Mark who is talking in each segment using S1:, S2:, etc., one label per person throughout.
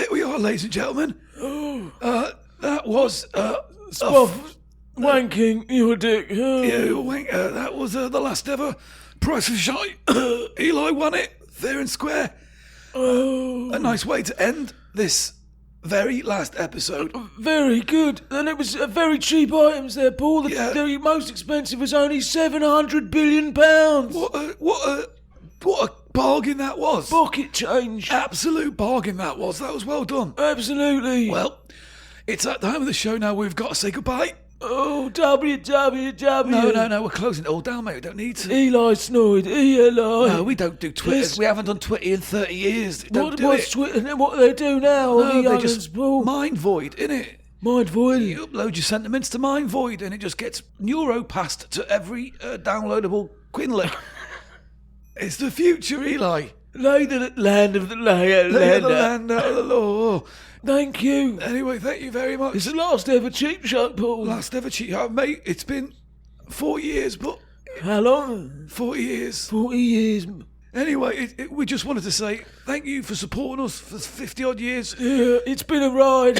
S1: here we are, ladies and gentlemen. That was
S2: wanking, you a dick.
S1: that was the last ever Price of Shite. Eli won it fair and square. A nice way to end this very last episode.
S2: Very good. And it was very cheap items there, Paul. The most expensive was only £700 billion.
S1: What a bargain that was.
S2: Pocket change.
S1: Absolute bargain that was. That was well done.
S2: Absolutely.
S1: Well, it's at the time of the show now. We've got to say goodbye.
S2: Oh, www.
S1: No, we're closing it all down, mate. We don't need to.
S2: Eli snored. Eli.
S1: No, we don't do Twitter.
S2: Yes.
S1: We haven't done Twitter in 30 years.
S2: What's Twitter? What do they do now?
S1: No, they just mind void, innit?
S2: Mind void.
S1: You upload your sentiments to mind void and it just gets neuro-passed to every downloadable Quinlet. It's the future, Eli.
S2: Land of the land of the
S1: Land of the law.
S2: Thank you.
S1: Anyway, thank you very much.
S2: It's the last ever cheap shot, Paul.
S1: Last ever cheap shot, mate. It's been 4 years, but...
S2: How long?
S1: 40 years.
S2: 40 years.
S1: Anyway, we just wanted to say thank you for supporting us for 50-odd years.
S2: Yeah, it's been a ride.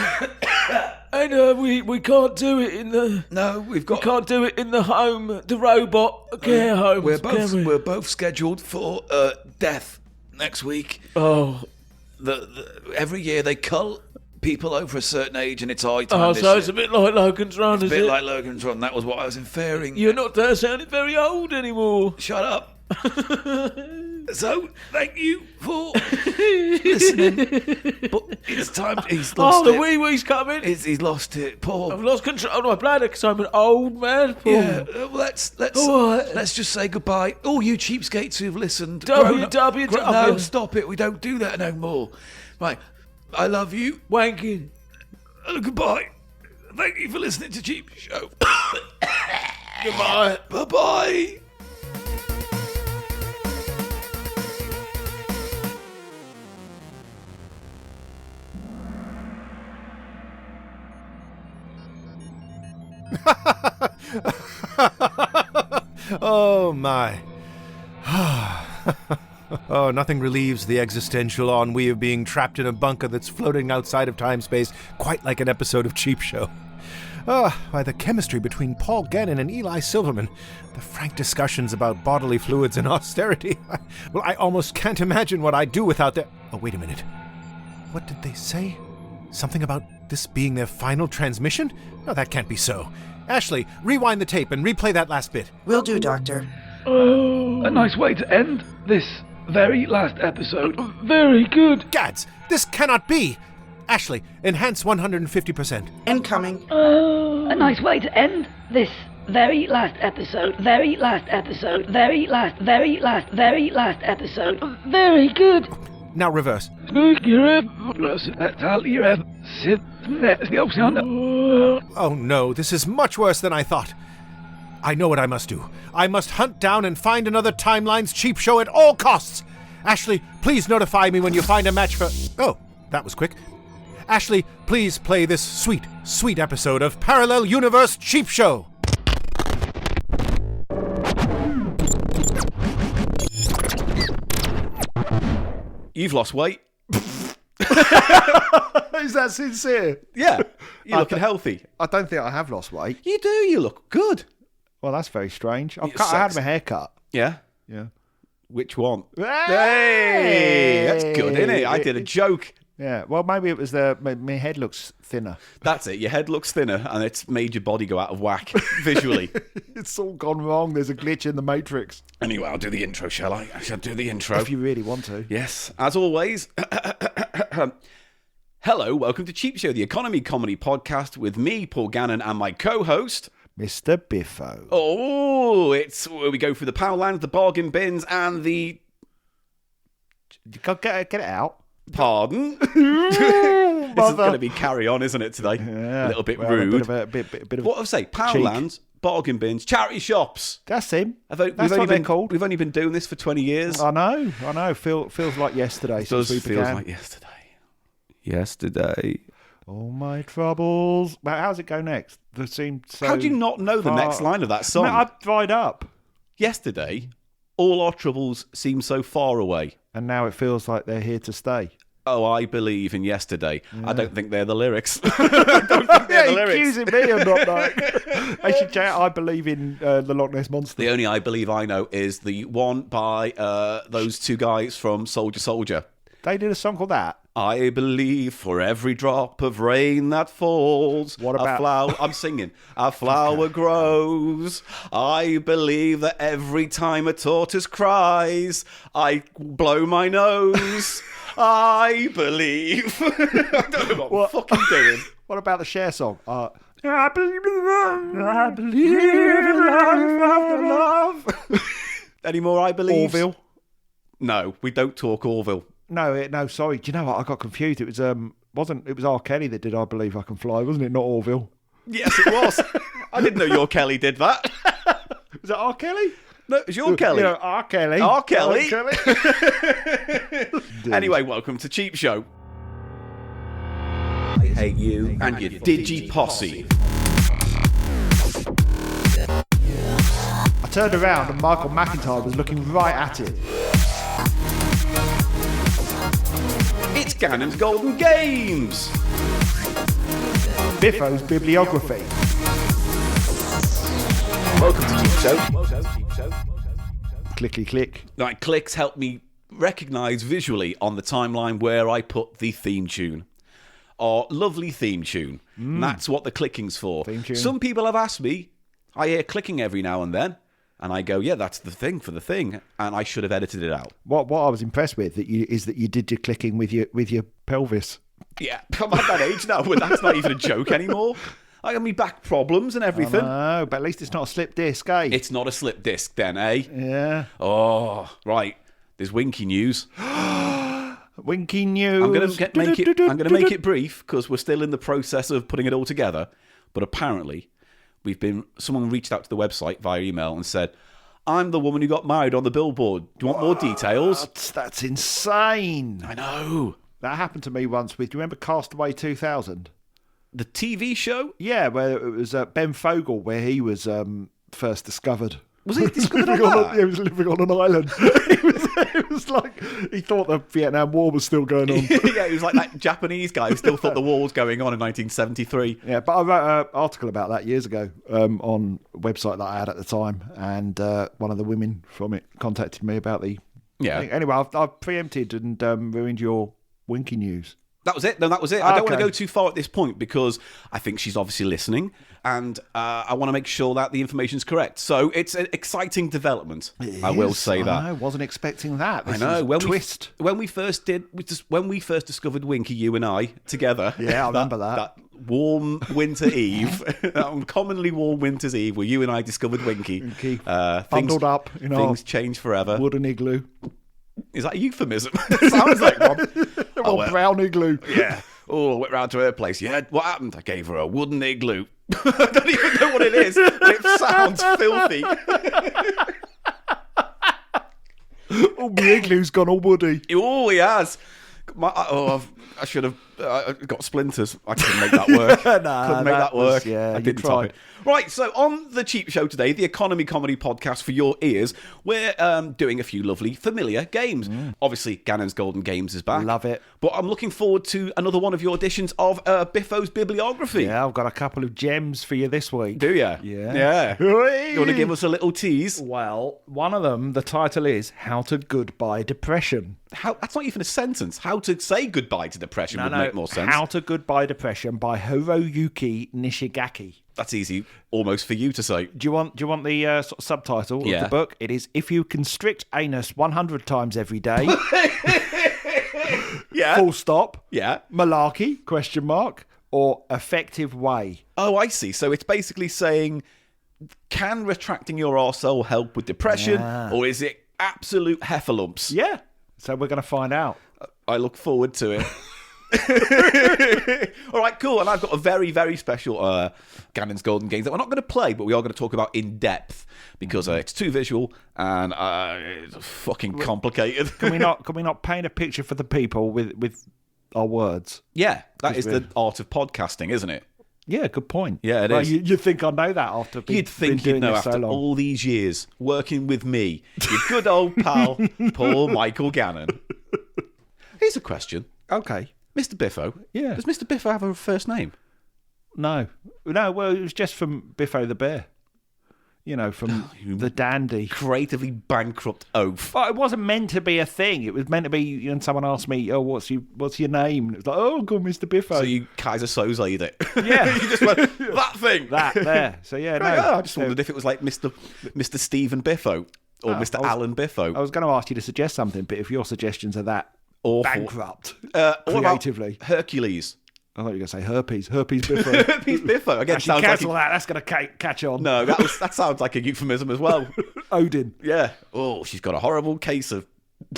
S2: And we can't do it in the...
S1: No, we
S2: can't do it in the home, the robot care home.
S1: We're both scheduled for death next week.
S2: Oh.
S1: Every year they cull people over a certain age and it's high time.
S2: Oh, so it's a bit like Logan's Run, is it?
S1: A bit like Logan's Run. That was what I was inferring.
S2: You're not sounding very old anymore.
S1: Shut up. So, thank you for listening. But it's time. He's lost it.
S2: The wee-wee's coming.
S1: He's lost it, Paul.
S2: I've lost control of my bladder because I'm an old man, Paul.
S1: Yeah, let's just say goodbye. All you cheapskates who've listened.
S2: www.
S1: No, stop it. We don't do that no more. Right. I love you.
S2: Wanking.
S1: Goodbye. Thank you for listening to Cheap Show.
S2: Goodbye.
S1: Bye-bye.
S3: Oh, my. Oh, nothing relieves the existential ennui of being trapped in a bunker that's floating outside of time-space, quite like an episode of Cheap Show. By the chemistry between Paul Gannon and Eli Silverman, the frank discussions about bodily fluids and austerity. Well, I almost can't imagine what I'd do without their... Oh, wait a minute. What did they say? Something about this being their final transmission? No, that can't be so. Ashley, rewind the tape and replay that last bit.
S4: Will do, Doctor.
S1: A nice way to end this very last episode.
S2: Very good.
S3: Gads, this cannot be! Ashley, enhance 150%.
S4: Incoming.
S5: A nice way to end this very last episode. Very last episode. Very last episode. Very good.
S3: Now reverse. Oh no, this is much worse than I thought. I know what I must do. I must hunt down and find another Timeline's Cheap Show at all costs. Ashley, please notify me when you find a match for... Oh, that was quick. Ashley, please play this sweet, sweet episode of Parallel Universe Cheap Show.
S6: You've lost weight.
S7: Is that sincere?
S6: Yeah, you're looking healthy.
S7: I don't think I have lost weight.
S6: You do, you look good.
S7: Well, that's very strange. I had
S6: Sexy.
S7: my hair cut.
S6: Yeah?
S7: Yeah.
S6: Which one?
S7: Hey!
S6: That's good, isn't it? I did a joke.
S7: Yeah, well, maybe it was my head looks thinner.
S6: That's it. Your head looks thinner and it's made your body go out of whack visually.
S7: It's all gone wrong. There's a glitch in the Matrix.
S6: Anyway, I'll do the intro, shall I? I shall do the intro.
S7: If you really want to.
S6: Yes, as always. Hello, welcome to Cheap Show, the economy comedy podcast with me, Paul Gannon, and my co-host...
S7: Mr. Biffo.
S6: Oh, it's where we go through the Powerlands, the bargain bins, and the...
S7: Get it out.
S6: Pardon? This is going to be carry on, isn't it, today?
S7: Yeah.
S6: A little bit rude.
S7: A bit of
S6: What I say? Powerlands, bargain bins, charity shops.
S7: That's him.
S6: That's
S7: what they're called.
S6: We've only been doing this for 20 years.
S7: I know. Feels like yesterday.
S6: It does
S7: since we
S6: feel
S7: began.
S6: like yesterday.
S7: All my troubles. But how's it go next? They seem so...
S6: How do you not know the next line of that song?
S7: No, I've dried up.
S6: Yesterday, all our troubles seem so far away.
S7: And now it feels like they're here to stay.
S6: Oh, I believe in yesterday. I don't think they're the lyrics. I don't think they're the lyrics.
S7: Accusing me of not knowing. I should say I believe in the Loch Ness Monster.
S6: The only I believe I know is the one by those two guys from Soldier Soldier.
S7: They did a song called that.
S6: I believe for every drop of rain that falls,
S7: What about-
S6: a flower? I'm singing. A flower grows. I believe that every time a tortoise cries, I blow my nose. I believe. I don't know what I'm fucking doing.
S7: What about the Cher song? I believe in life after love.
S6: Any more I believe?
S7: Orville.
S6: No, we don't talk Orville.
S7: No, sorry. Do you know what? I got confused. It was it was R. Kelly that did I Believe I Can Fly, wasn't it? Not Orville.
S6: Yes, it was. I didn't know your Kelly did that.
S7: Was it R. Kelly?
S6: No, it was your Kelly.
S7: You know, R. Kelly.
S6: R. Kelly.
S7: R. Kelly.
S6: Anyway, welcome to Cheap Show. I hate you and your digi posse.
S7: I turned around and Michael McIntyre was looking right at it.
S6: It's Gannon's Golden Games.
S7: Biffo's bibliography.
S6: Welcome to Cheap Show.
S7: Clicky click.
S6: Right, clicks help me recognise visually on the timeline where I put the theme tune. Our lovely theme tune. And that's what the clicking's for.
S7: Theme tune.
S6: Some people have asked me, I hear clicking every now and then, and I go, yeah, that's the thing for the thing, and I should have edited it out.
S7: What I was impressed with is that you did your clicking with your pelvis.
S6: Yeah, I'm at that age now, but that's not even a joke anymore. I got me back problems and everything.
S7: No, but at least it's not a slip disc, eh?
S6: It's not a slip disc then, eh?
S7: Yeah.
S6: Oh, right. There's Winky news.
S7: Winky news.
S6: I'm gonna make it brief because we're still in the process of putting it all together. But apparently, someone reached out to the website via email and said, "I'm the woman who got married on the billboard. Do you want more details?"
S7: That's insane.
S6: I know.
S7: That happened to me once do you remember Castaway 2000?
S6: The TV show?
S7: Yeah, where it was Ben Fogle, where he was first discovered.
S6: Was he discovered on
S7: Living
S6: that?
S7: he was living on an island. it was like he thought the Vietnam War was still going on.
S6: Yeah, he was like that Japanese guy who still thought the war was going on in 1973.
S7: Yeah, but I wrote an article about that years ago on a website that I had at the time, and one of the women from it contacted me about the
S6: Yeah.
S7: thing. Anyway, I've preempted and ruined your Winky news.
S6: That was it. No, that was it. I don't want
S7: Okay.
S6: to go too far at this point because I think she's obviously listening, and I want to make sure that the information's correct. So it's an exciting development. I will say that.
S7: I wasn't expecting that. This
S6: I know.
S7: is a twist.
S6: When we first discovered Winky, you and I together.
S7: Yeah, I remember that.
S6: That warm winter eve, that uncommonly warm winter's eve, where you and I discovered Winky.
S7: Bundled up in our
S6: things change forever.
S7: wooden igloo.
S6: Is that a euphemism? It sounds like one.
S7: Or brown igloo.
S6: Yeah. Oh, I went round to her place. Yeah, what happened? I gave her a wooden igloo. I don't even know what it is, but it sounds filthy.
S7: Oh, my igloo's gone all woody.
S6: Oh, he has. I should have got splinters. I couldn't make that work. Couldn't make that work.
S7: Yeah,
S6: I
S7: you
S6: didn't top
S7: tried.
S6: it. Right, so on the Cheap Show today, the economy comedy podcast for your ears, we're doing a few lovely familiar games. Obviously, Gannon's Golden Games is back.
S7: Love it.
S6: But I'm looking forward to another one of your editions of Biffo's Bibliography.
S7: Yeah, I've got a couple of gems for you this week.
S6: Do you?
S7: Yeah.
S6: Yeah. You want to give us a little tease?
S7: Well, one of them, the title is How to Goodbye Depression.
S6: That's not even a sentence. How to say goodbye to depression would make more sense.
S7: How to Goodbye Depression by Hiroyuki Nishigaki.
S6: That's easy, almost for you to say.
S7: Do you want the sort of subtitle
S6: Yeah.
S7: of the book? It is If You Constrict Anus 100 times every day,
S6: Yeah.
S7: full stop,
S6: Yeah.
S7: malarkey, question mark, or effective way.
S6: Oh, I see. So it's basically saying, can retracting your arsehole help with depression, or is it absolute heffalumps?
S7: Yeah. So we're going to find out.
S6: I look forward to it. All right, cool. And I've got a very, very special Gannon's Golden Games that we're not going to play, but we are going to talk about in depth because it's too visual and it's fucking complicated.
S7: Can we not paint a picture for the people with our words?
S6: Yeah, that is the art of podcasting, isn't it?
S7: Yeah, good point.
S6: Yeah, it
S7: Well,
S6: is.
S7: You think I know that after
S6: You'd think
S7: been
S6: you'd
S7: doing
S6: know
S7: this so
S6: after
S7: long.
S6: all these years working with me, your good old pal, Paul Michael Gannon. Here's a question.
S7: Okay.
S6: Mr. Biffo.
S7: Yeah.
S6: Does Mr. Biffo have a first name?
S7: No. Well, it was just from Biffo the Bear. From the dandy.
S6: Creatively bankrupt oaf.
S7: But it wasn't meant to be a thing. It was meant to be, and someone asked me, "Oh, what's your name?" And it was like, "Oh, good, Mr. Biffo."
S6: So you Kaiser Soze'd it.
S7: Yeah.
S6: You just went, that thing.
S7: That there. So yeah, no.
S6: I just wondered if it was like Mr. Stephen Biffo or Mr. Alan Biffo.
S7: I was going to ask you to suggest something, but if your suggestions are that
S6: Awful.
S7: bankrupt
S6: What about
S7: creatively,
S6: Hercules.
S7: I thought you were going to say herpes Biffo.
S6: Herpes Biffo. Again,
S7: Actually,
S6: sounds
S7: cancel
S6: like
S7: that. That's going to catch on.
S6: No, that sounds like a euphemism as well.
S7: Odin.
S6: Yeah. Oh, she's got a horrible case of.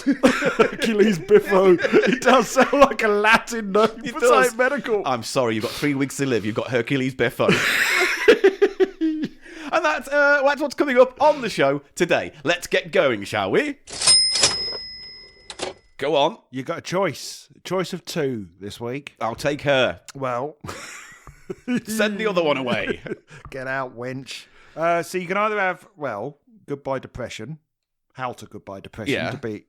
S7: Hercules Biffo. It does sound like a Latin name for something medical.
S6: I'm sorry, you've got 3 weeks to live. You've got Hercules Biffo. And that's what's coming up on the show today. Let's get going, shall we? Go on.
S7: You got a choice of two this week.
S6: I'll take her.
S7: Well,
S6: Send the other one away.
S7: get out, wench. So you can either have, Goodbye Depression, How to Goodbye Depression to be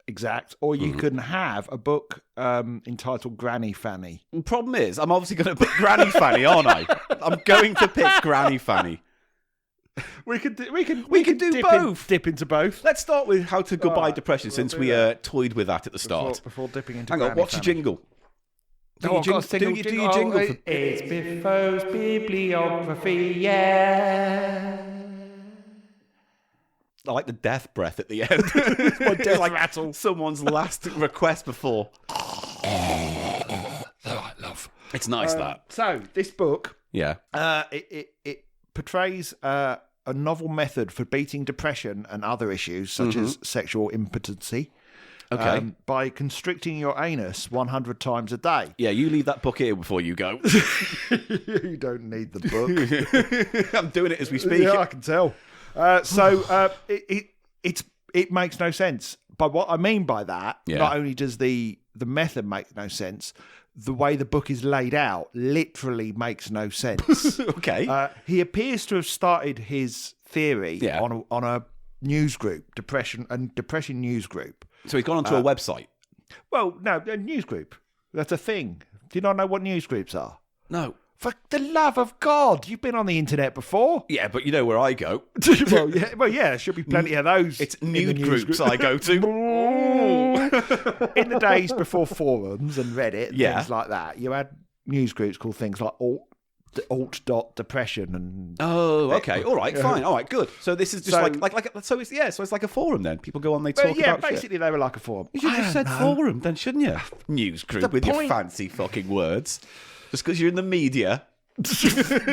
S7: exact, or you can have a book entitled Granny Fanny.
S6: The problem is, I'm obviously going to pick Granny Fanny, aren't I? I'm going to pick Granny Fanny.
S7: We can do
S6: both.
S7: Dip into both.
S6: Let's start with How to Goodbye Depression, since we toyed with that at the start.
S7: Before dipping into
S6: Hang on,
S7: Granny
S6: what's your
S7: Fanny.
S6: jingle? Do
S7: Oh,
S6: your
S7: I've got a
S6: jingle
S7: jingle.
S6: for...
S7: It's Biffo's bibliography, yeah.
S6: I like the death breath at the end. It's my death rattle. Someone's last request before.
S1: Love.
S6: It's nice, that.
S7: So, this book,
S6: Yeah.
S7: it portrays a novel method for beating depression and other issues, such as sexual impotency.
S6: Okay.
S7: By constricting your anus 100 times a day.
S6: Yeah, you leave that book here before you go.
S7: You don't need the book.
S6: I'm doing it as we speak.
S7: Yeah, I can tell. It makes no sense. But what I mean by that, not only does the method make no sense, the way the book is laid out literally makes no sense.
S6: Okay.
S7: He appears to have started his theory on a news group, depression news group.
S6: So he's gone onto a website.
S7: Well, no, a news group. That's a thing. Do you not know what news groups are?
S6: No.
S7: For the love of God, you've been on the internet before.
S6: Yeah, but you know where I go.
S7: well, yeah, there should be plenty of those.
S6: It's nude groups I go to.
S7: In the days before forums and Reddit and things like that, you had news groups called things like alt.depression and...
S6: Oh, okay. All right, fine. All right, good. So this is just so it's like a forum then. People go on, they talk about shit.
S7: basically they were like a forum.
S6: You should have said forum then, shouldn't you? News group with your fancy fucking words. Just because you're in the media.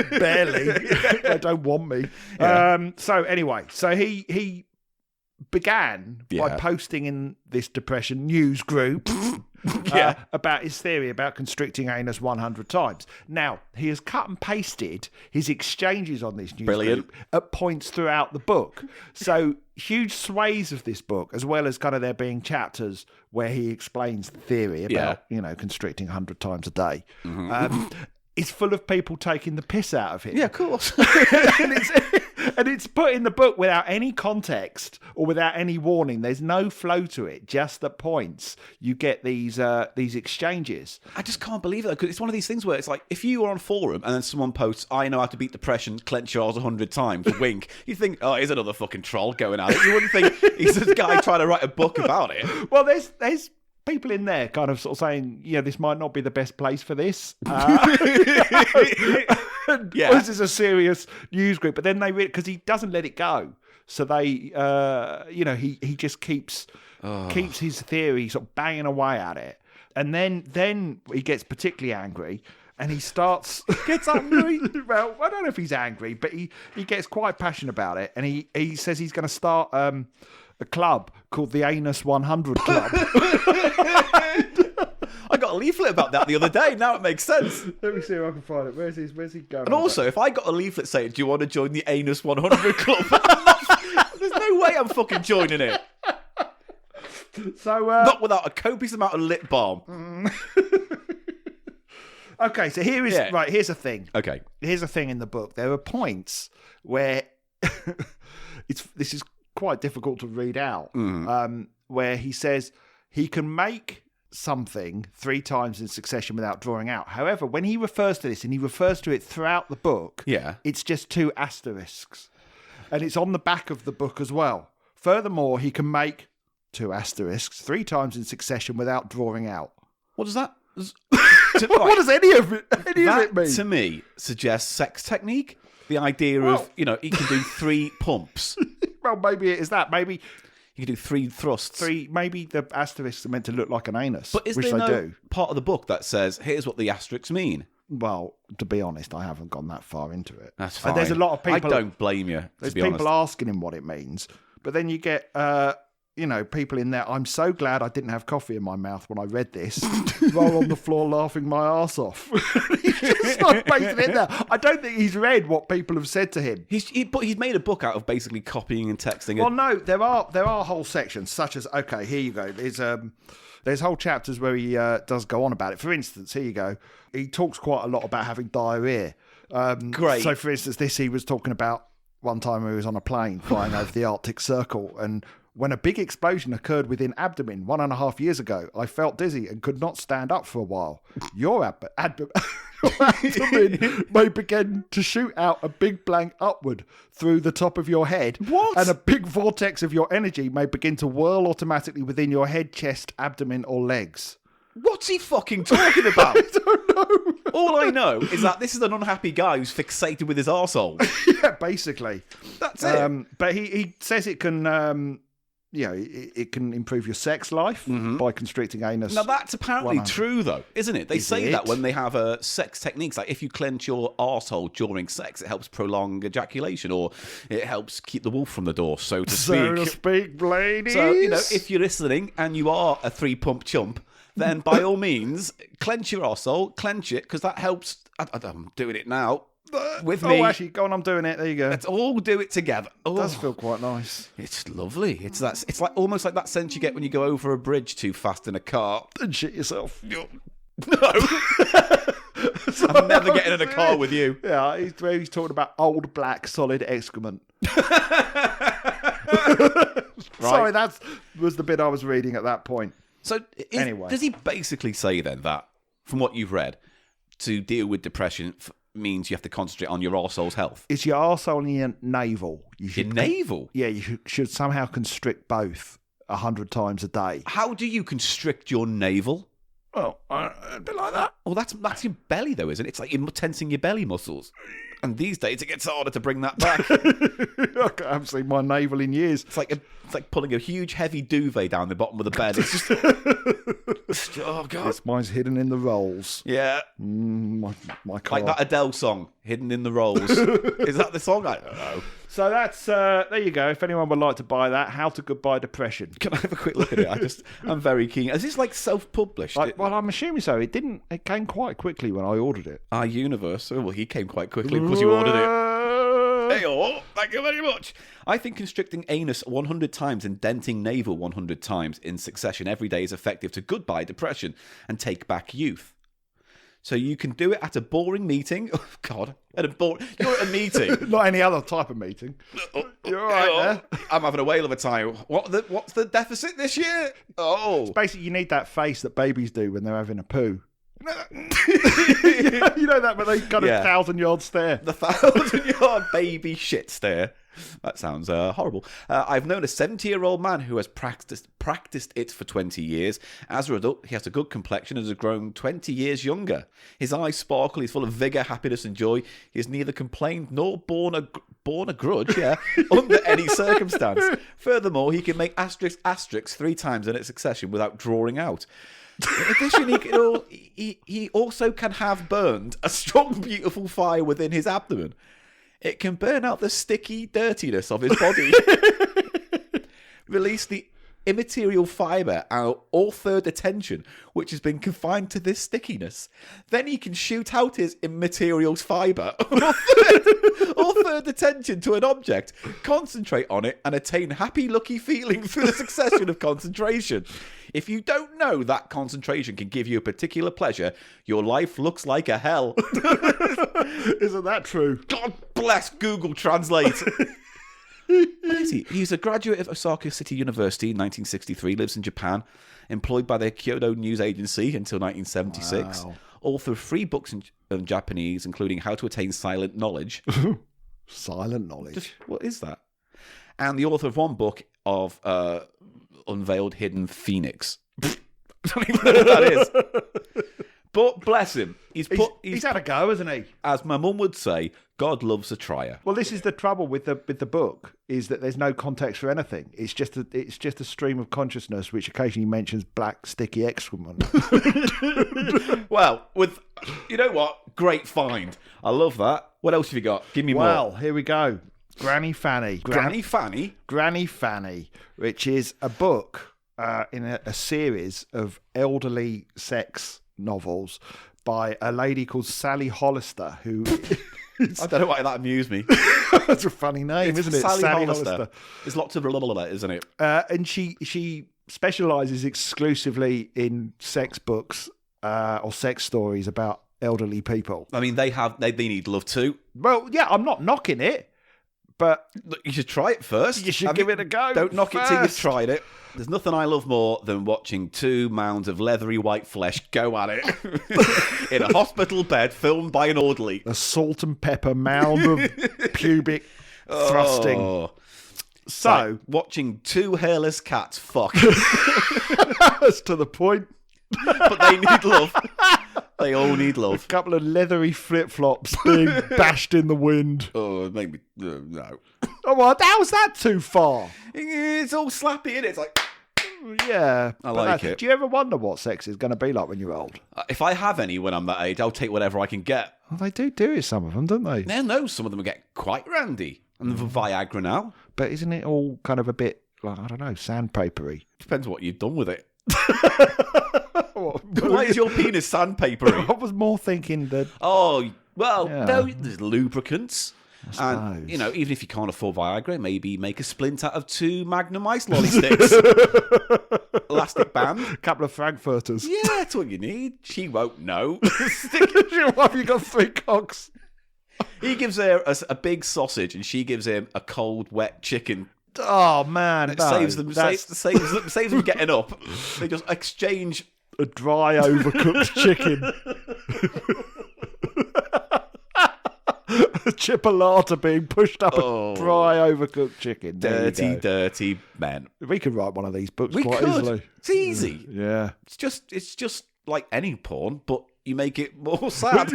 S7: Barely. They don't want me. So anyway, he began by posting in this depression news group about his theory about constricting anus 100 times. Now, he has cut and pasted his exchanges on this news group at points throughout the book. So huge swathes of this book, as well as kind of there being chapters where he explains the theory about, constricting 100 times a day. It's full of people taking the piss out of him.
S6: Yeah, of course.
S7: and it's put in the book without any context or without any warning. There's no flow to it. Just at points you get these exchanges.
S6: I just can't believe it, because it's one of these things where it's like, if you are on a forum and then someone posts, I know how to beat depression, clench yours 100 times, wink, you think, oh, here's another fucking troll going at it. You wouldn't think he's this guy trying to write a book about it.
S7: Well, there's people in there kind of sort of saying, this might not be the best place for this. This is a serious news group. But then because he doesn't let it go. So they, he just keeps his theory sort of banging away at it. And then he gets particularly angry and he gets angry. Well, I don't know if he's angry, but he gets quite passionate about it. And he says he's going to start a club called the Anus 100 Club.
S6: I got a leaflet about that the other day. Now it makes sense.
S7: Let me see if I can find it. Where's he going?
S6: And also, if I got a leaflet saying, do you want to join the Anus 100 Club? There's no way I'm fucking joining it.
S7: So
S6: not without a copious amount of lip balm.
S7: Okay, so here's the thing.
S6: Okay.
S7: Here's a thing in the book. There are points where this is quite difficult to read out, where he says he can make something 3 times in succession without drawing out. However, when he refers to this, and he refers to it throughout the book, it's just 2 asterisks. And it's on the back of the book as well. Furthermore, he can make 2 asterisks 3 times in succession without drawing out.
S6: What does that...
S7: What does any of it mean?
S6: To me, suggests sex technique. The idea of, he can do 3 pumps.
S7: Well, maybe it is that. Maybe...
S6: You can do 3 thrusts.
S7: Maybe the asterisks are meant to look like an anus,
S6: but is
S7: which
S6: there
S7: they do.
S6: Part of the book that says, here's what the asterisks mean?
S7: Well, to be honest, I haven't gone that far into it.
S6: That's fine.
S7: There's a lot of people...
S6: I don't blame you,
S7: There's
S6: to be
S7: people
S6: honest.
S7: asking him what it means, but then you get... people in there, I'm so glad I didn't have coffee in my mouth when I read this. Roll on the floor laughing my arse off. He's just like basing it there. I don't think he's read what people have said to him.
S6: But he's made a book out of basically copying and texting.
S7: Well, no, there are whole sections, such as, okay, here you go. There's whole chapters where he does go on about it. For instance, here you go. He talks quite a lot about having diarrhea.
S6: Great.
S7: So, for instance, he was talking about one time when he was on a plane flying over the Arctic Circle, and when a big explosion occurred within abdomen 1.5 years ago, I felt dizzy and could not stand up for a while. Your abdomen may begin to shoot out a big blank upward through the top of your head.
S6: What?
S7: And a big vortex of your energy may begin to whirl automatically within your head, chest, abdomen, or legs.
S6: What's he fucking talking about?
S7: I don't know.
S6: All I know is that this is an unhappy guy who's fixated with his arsehole.
S7: Yeah, basically.
S6: That's it.
S7: But he says it can... it can improve your sex life by constricting anus.
S6: Now, that's apparently true, though, isn't it? They say that when they have sex techniques, like if you clench your arsehole during sex, it helps prolong ejaculation, or it helps keep the wolf from the door, so to speak.
S7: So to speak, ladies.
S6: So, if you're listening and you are a 3-pump chump, then by all means, clench your arsehole, clench it, because that helps. I'm doing it now. With me.
S7: Oh, actually, go on, I'm doing it. There you go.
S6: Let's all do it together.
S7: It does feel quite nice.
S6: It's lovely. It's like almost like that sense you get when you go over a bridge too fast in a car.
S7: And shit yourself.
S6: No. I'm never getting in a car with you.
S7: Yeah, he's talking about old black solid excrement. Sorry, that was the bit I was reading at that point.
S6: So
S7: anyway,
S6: does he basically say then that, from what you've read, to deal with depression means you have to concentrate on your arsehole's health?
S7: It's your arsehole and your navel.
S6: Your navel?
S7: Yeah, you should somehow constrict both 100 times a day.
S6: How do you constrict your navel?
S7: Well, a bit like that.
S6: Well, that's your belly, though, isn't it? It's like you're tensing your belly muscles. And these days, it gets harder to bring that back.
S7: I haven't seen my navel in years.
S6: It's like pulling a huge, heavy duvet down the bottom of the bed. It's just... oh, God.
S7: Mine's hidden in the rolls.
S6: Yeah.
S7: My car.
S6: Like that Adele song, Hidden in the Rolls. Is that the song? I don't know.
S7: So that's, there you go. If anyone would like to buy that, How to Goodbye Depression.
S6: Can I have a quick look at it? I'm very keen. Is this like self-published?
S7: Well, I'm assuming so. It came quite quickly when I ordered it.
S6: Our universe. Oh, well, he came quite quickly because you ordered it. Hey, thank you very much. I think constricting anus 100 times and denting navel 100 times in succession every day is effective to goodbye depression and take back youth. So you can do it at a boring meeting. Oh, God. You're at a meeting.
S7: Not any other type of meeting. You're all right there.
S6: I'm having a whale of a time. What's the deficit this year? Oh.
S7: It's basically, you need that face that babies do when they're having a poo. You know that, but they kind of 1,000-yard stare.
S6: The 1,000-yard baby shit stare. That sounds horrible. I've known a 70-year-old man who has practiced it for 20 years. As a result, he has a good complexion and has grown 20 years younger. His eyes sparkle. He's full of vigour, happiness, and joy. He has neither complained nor borne a grudge, under any circumstance. Furthermore, he can make asterisks 3 times in its succession without drawing out. In addition, he also can have burned a strong, beautiful fire within his abdomen. It can burn out the sticky dirtiness of his body, release the immaterial fibre or third attention, which has been confined to this stickiness. Then he can shoot out his immaterial fibre or third attention to an object, concentrate on it, and attain happy, lucky feeling through the succession of concentration. If you don't know that concentration can give you a particular pleasure, your life looks like a hell.
S7: Isn't that true?
S6: God bless Google Translate. What is he? He's a graduate of Osaka City University in 1963, lives in Japan. employed by the Kyoto News Agency until 1976.
S7: Wow.
S6: Author of 3 books in Japanese, including How to Attain Silent Knowledge.
S7: Silent knowledge.
S6: What is that? And the author of 1 book of Unveiled Hidden Phoenix. I don't even know what that is. But bless him. He's
S7: had a go, hasn't he?
S6: As my mum would say, God loves a trier.
S7: Well, this is the trouble with the book, is that there's no context for anything. It's just a stream of consciousness which occasionally mentions black sticky excrement.
S6: Well, you know what? Great find. I love that. What else have you got? Give me more.
S7: Well, here we go. Granny Fanny.
S6: Granny Fanny?
S7: Granny Fanny, which is a book in a series of elderly sex novels by a lady called Sally Hollister, who...
S6: I don't know why that amused me.
S7: That's a funny name, isn't it?
S6: Sally Hollister. There's lots of blah, isn't it?
S7: And she specialises exclusively in sex books or sex stories about elderly people.
S6: I mean, they need love too.
S7: Well, yeah, I'm not knocking it, but
S6: Look, you should try it first.
S7: you should give it a go.
S6: Don't knock it till you've
S7: first.
S6: tried it. There's nothing I love more than watching 2 mounds of leathery white flesh go at it in a hospital bed filmed by an orderly.
S7: A salt and pepper mound of pubic thrusting.
S6: Oh.
S7: So,
S6: Like watching 2 hairless cats fuck.
S7: that's to the point.
S6: But they need love. They all need love.
S7: A couple of leathery flip-flops being bashed in the wind.
S6: Oh, maybe no.
S7: Oh, what? How's that too far?
S6: It's all slappy, isn't it? It's like,
S7: Yeah.
S6: I
S7: but
S6: like it.
S7: Do you ever wonder what sex is going to be like when you're old?
S6: if I have any when I'm that age, I'll take whatever I can get.
S7: Well, they do it, some of them, don't they?
S6: Yeah, no, some of them get quite randy. And the Viagra now.
S7: But isn't it all kind of a bit, like, I don't know, sandpapery?
S6: Depends what you've done with it. Why is your penis sandpapery?
S7: I was more thinking that...
S6: Oh, well,
S7: Yeah.
S6: no, there's lubricants. And,
S7: suppose.
S6: you know, even if you can't afford Viagra, maybe make a splint out of 2 Magnum Ice lolly sticks. Elastic band.
S7: A couple of Frankfurters.
S6: Yeah, that's all you need. She won't know.
S7: Have you got 3 cocks?
S6: He gives her a big sausage and she gives him a cold, wet chicken.
S7: Oh, man.
S6: It
S7: no,
S6: saves them saves them getting up. They just exchange.
S7: a dry, overcooked chicken. A chipolata being pushed up
S6: Oh.
S7: a dry, overcooked chicken. There you go.
S6: Dirty men.
S7: We could write one of these books
S6: We
S7: quite
S6: could.
S7: easily.
S6: It's easy.
S7: Yeah.
S6: It's just like any porn, but you make it more sad.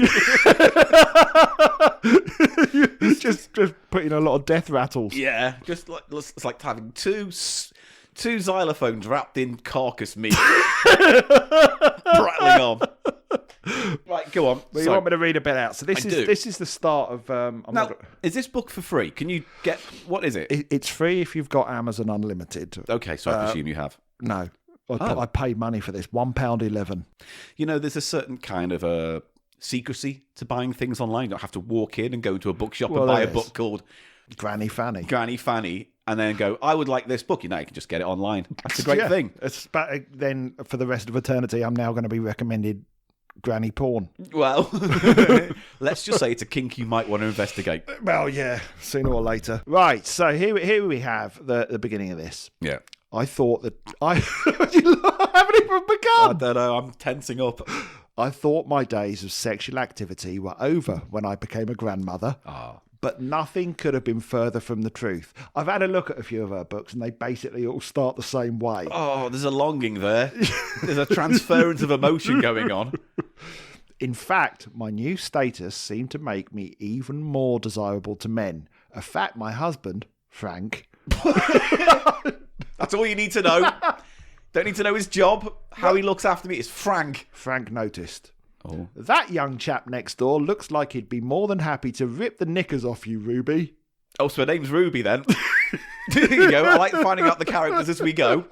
S7: It's just putting a lot of death rattles.
S6: Yeah, just like it's like having two xylophones wrapped in carcass meat, rattling on. Right, go on.
S7: Well, you want me to read a bit out? So
S6: I do.
S7: this is the start of.
S6: Now, is this book for free? Can you get what is it?
S7: It's free if you've got Amazon Unlimited.
S6: Okay, so I presume you have.
S7: No, I paid money for this. £1.11.
S6: You know, there's a certain kind of secrecy to buying things online. You don't have to walk in and go into a bookshop
S7: Well,
S6: and buy a
S7: there
S6: book
S7: is.
S6: called
S7: Granny Fanny.
S6: Granny Fanny, and then go, I would like this book. You know, you can just get it online. That's a great
S7: Yeah.
S6: thing.
S7: Then for the rest of eternity, I'm now going to be recommended granny porn.
S6: Well, let's just say it's a kink you might want to investigate.
S7: Well, yeah, sooner or later. Right, so here we have the beginning of this.
S6: Yeah.
S7: I thought that I haven't even
S6: I
S7: begun.
S6: don't know. I'm tensing up.
S7: I thought my days of sexual activity were over when I became a grandmother. But nothing could have been further from the truth. I've had a look at a few of her books, and they basically all start the same way.
S6: Oh, there's a longing there. There's a transference of emotion going on.
S7: In fact, my new status seemed to make me even more desirable to men. A fact my husband, Frank...
S6: That's all you need to know. Don't need to know his job. How he looks after me is Frank.
S7: Frank noticed.
S6: Oh.
S7: That young chap next door looks like he'd be more than happy to rip the knickers off you, Ruby.
S6: Oh, so her name's Ruby then. There you go. I like finding out the characters as we go.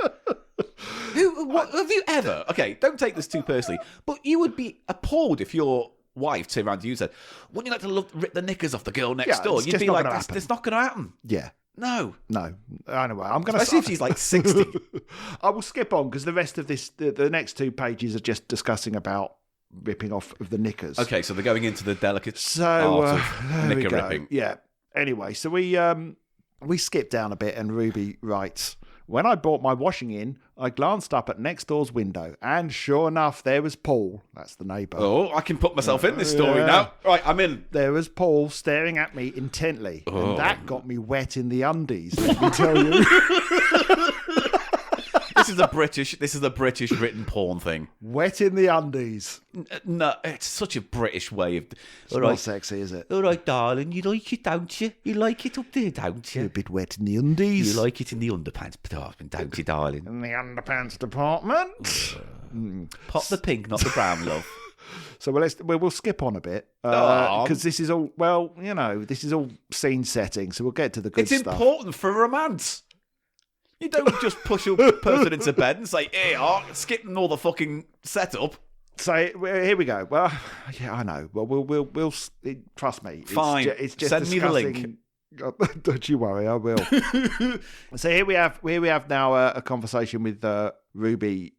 S6: What, have you ever? Okay, don't take this too personally, but you would be appalled if your wife turned around to you and said, "Wouldn't you like to rip the knickers off the girl next
S7: Yeah,
S6: door?"
S7: it's
S6: You'd
S7: just
S6: be
S7: not
S6: like,
S7: gonna
S6: "That's
S7: happen."
S6: it's not going to happen."
S7: Yeah.
S6: No.
S7: Anyway, I'm going to...
S6: Especially if she's like 60.
S7: I will skip on because the rest of this, the next 2 pages are just discussing about ripping off of the knickers.
S6: Okay, so they're going into the delicate
S7: So,
S6: art of
S7: there we
S6: knicker
S7: go.
S6: ripping.
S7: Yeah. Anyway, so we skip down a bit and Ruby writes, When I brought my washing in, I glanced up at next door's window, and sure enough, there was Paul. That's the neighbour.
S6: Oh, I can put myself in this story now. Right, I'm in.
S7: There was Paul staring at me intently, and that got me wet in the undies, let me tell you.
S6: This is a British written porn thing.
S7: Wet in the undies.
S6: No, it's such a British way of...
S7: It's not sexy, is it?
S6: All right, darling, you like it, don't you? You like it up there, don't you?
S7: A bit wet in the undies.
S6: You like it in the underpants department, don't you, darling?
S7: In the underpants department.
S6: Pop the pink, not the brown, love.
S7: So we'll skip on a bit because this is all, well, you know, this is all scene setting, so we'll get to the good stuff.
S6: It's important for romance. You don't just push a person into bed and say, hey, skipping all the fucking setup.
S7: So here we go. Well, yeah, I know. Well, we'll trust me.
S6: Fine.
S7: It's just
S6: send me the link.
S7: Don't you worry, I will. So here we have now a conversation with Ruby,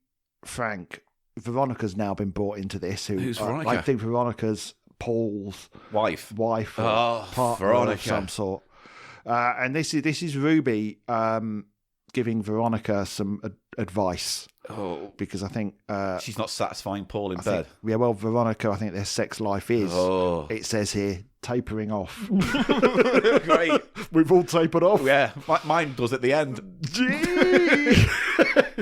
S7: Frank. Veronica's now been brought into this.
S6: Who's Veronica?
S7: I think Veronica's Paul's
S6: wife,
S7: partner
S6: Veronica
S7: of some sort. And this is Ruby giving Veronica some advice.
S6: Oh,
S7: because I think
S6: she's not satisfying Paul in bed.
S7: Well, Veronica, I think their sex life is.
S6: Oh.
S7: It says here, tapering off.
S6: Great.
S7: We've all tapered off.
S6: Yeah, mine does at the end.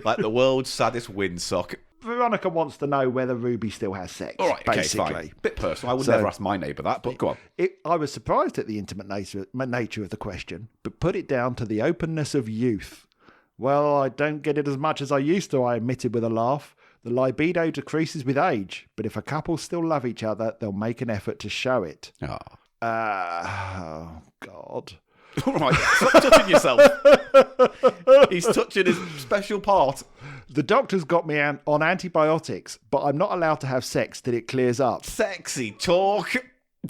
S6: Like the world's saddest windsock.
S7: Veronica wants to know whether Ruby still has sex.
S6: All right,
S7: basically.
S6: Okay, fine. Bit personal. I would never ask my neighbour that, but go on.
S7: I was surprised at the intimate nature of the question, but put it down to the openness of youth. Well, I don't get it as much as I used to, I admitted with a laugh. The libido decreases with age, but if a couple still love each other, they'll make an effort to show it.
S6: Oh,
S7: God.
S6: All right, stop touching yourself. He's touching his special part.
S7: The doctor's got me on antibiotics, but I'm not allowed to have sex till it clears up.
S6: Sexy talk.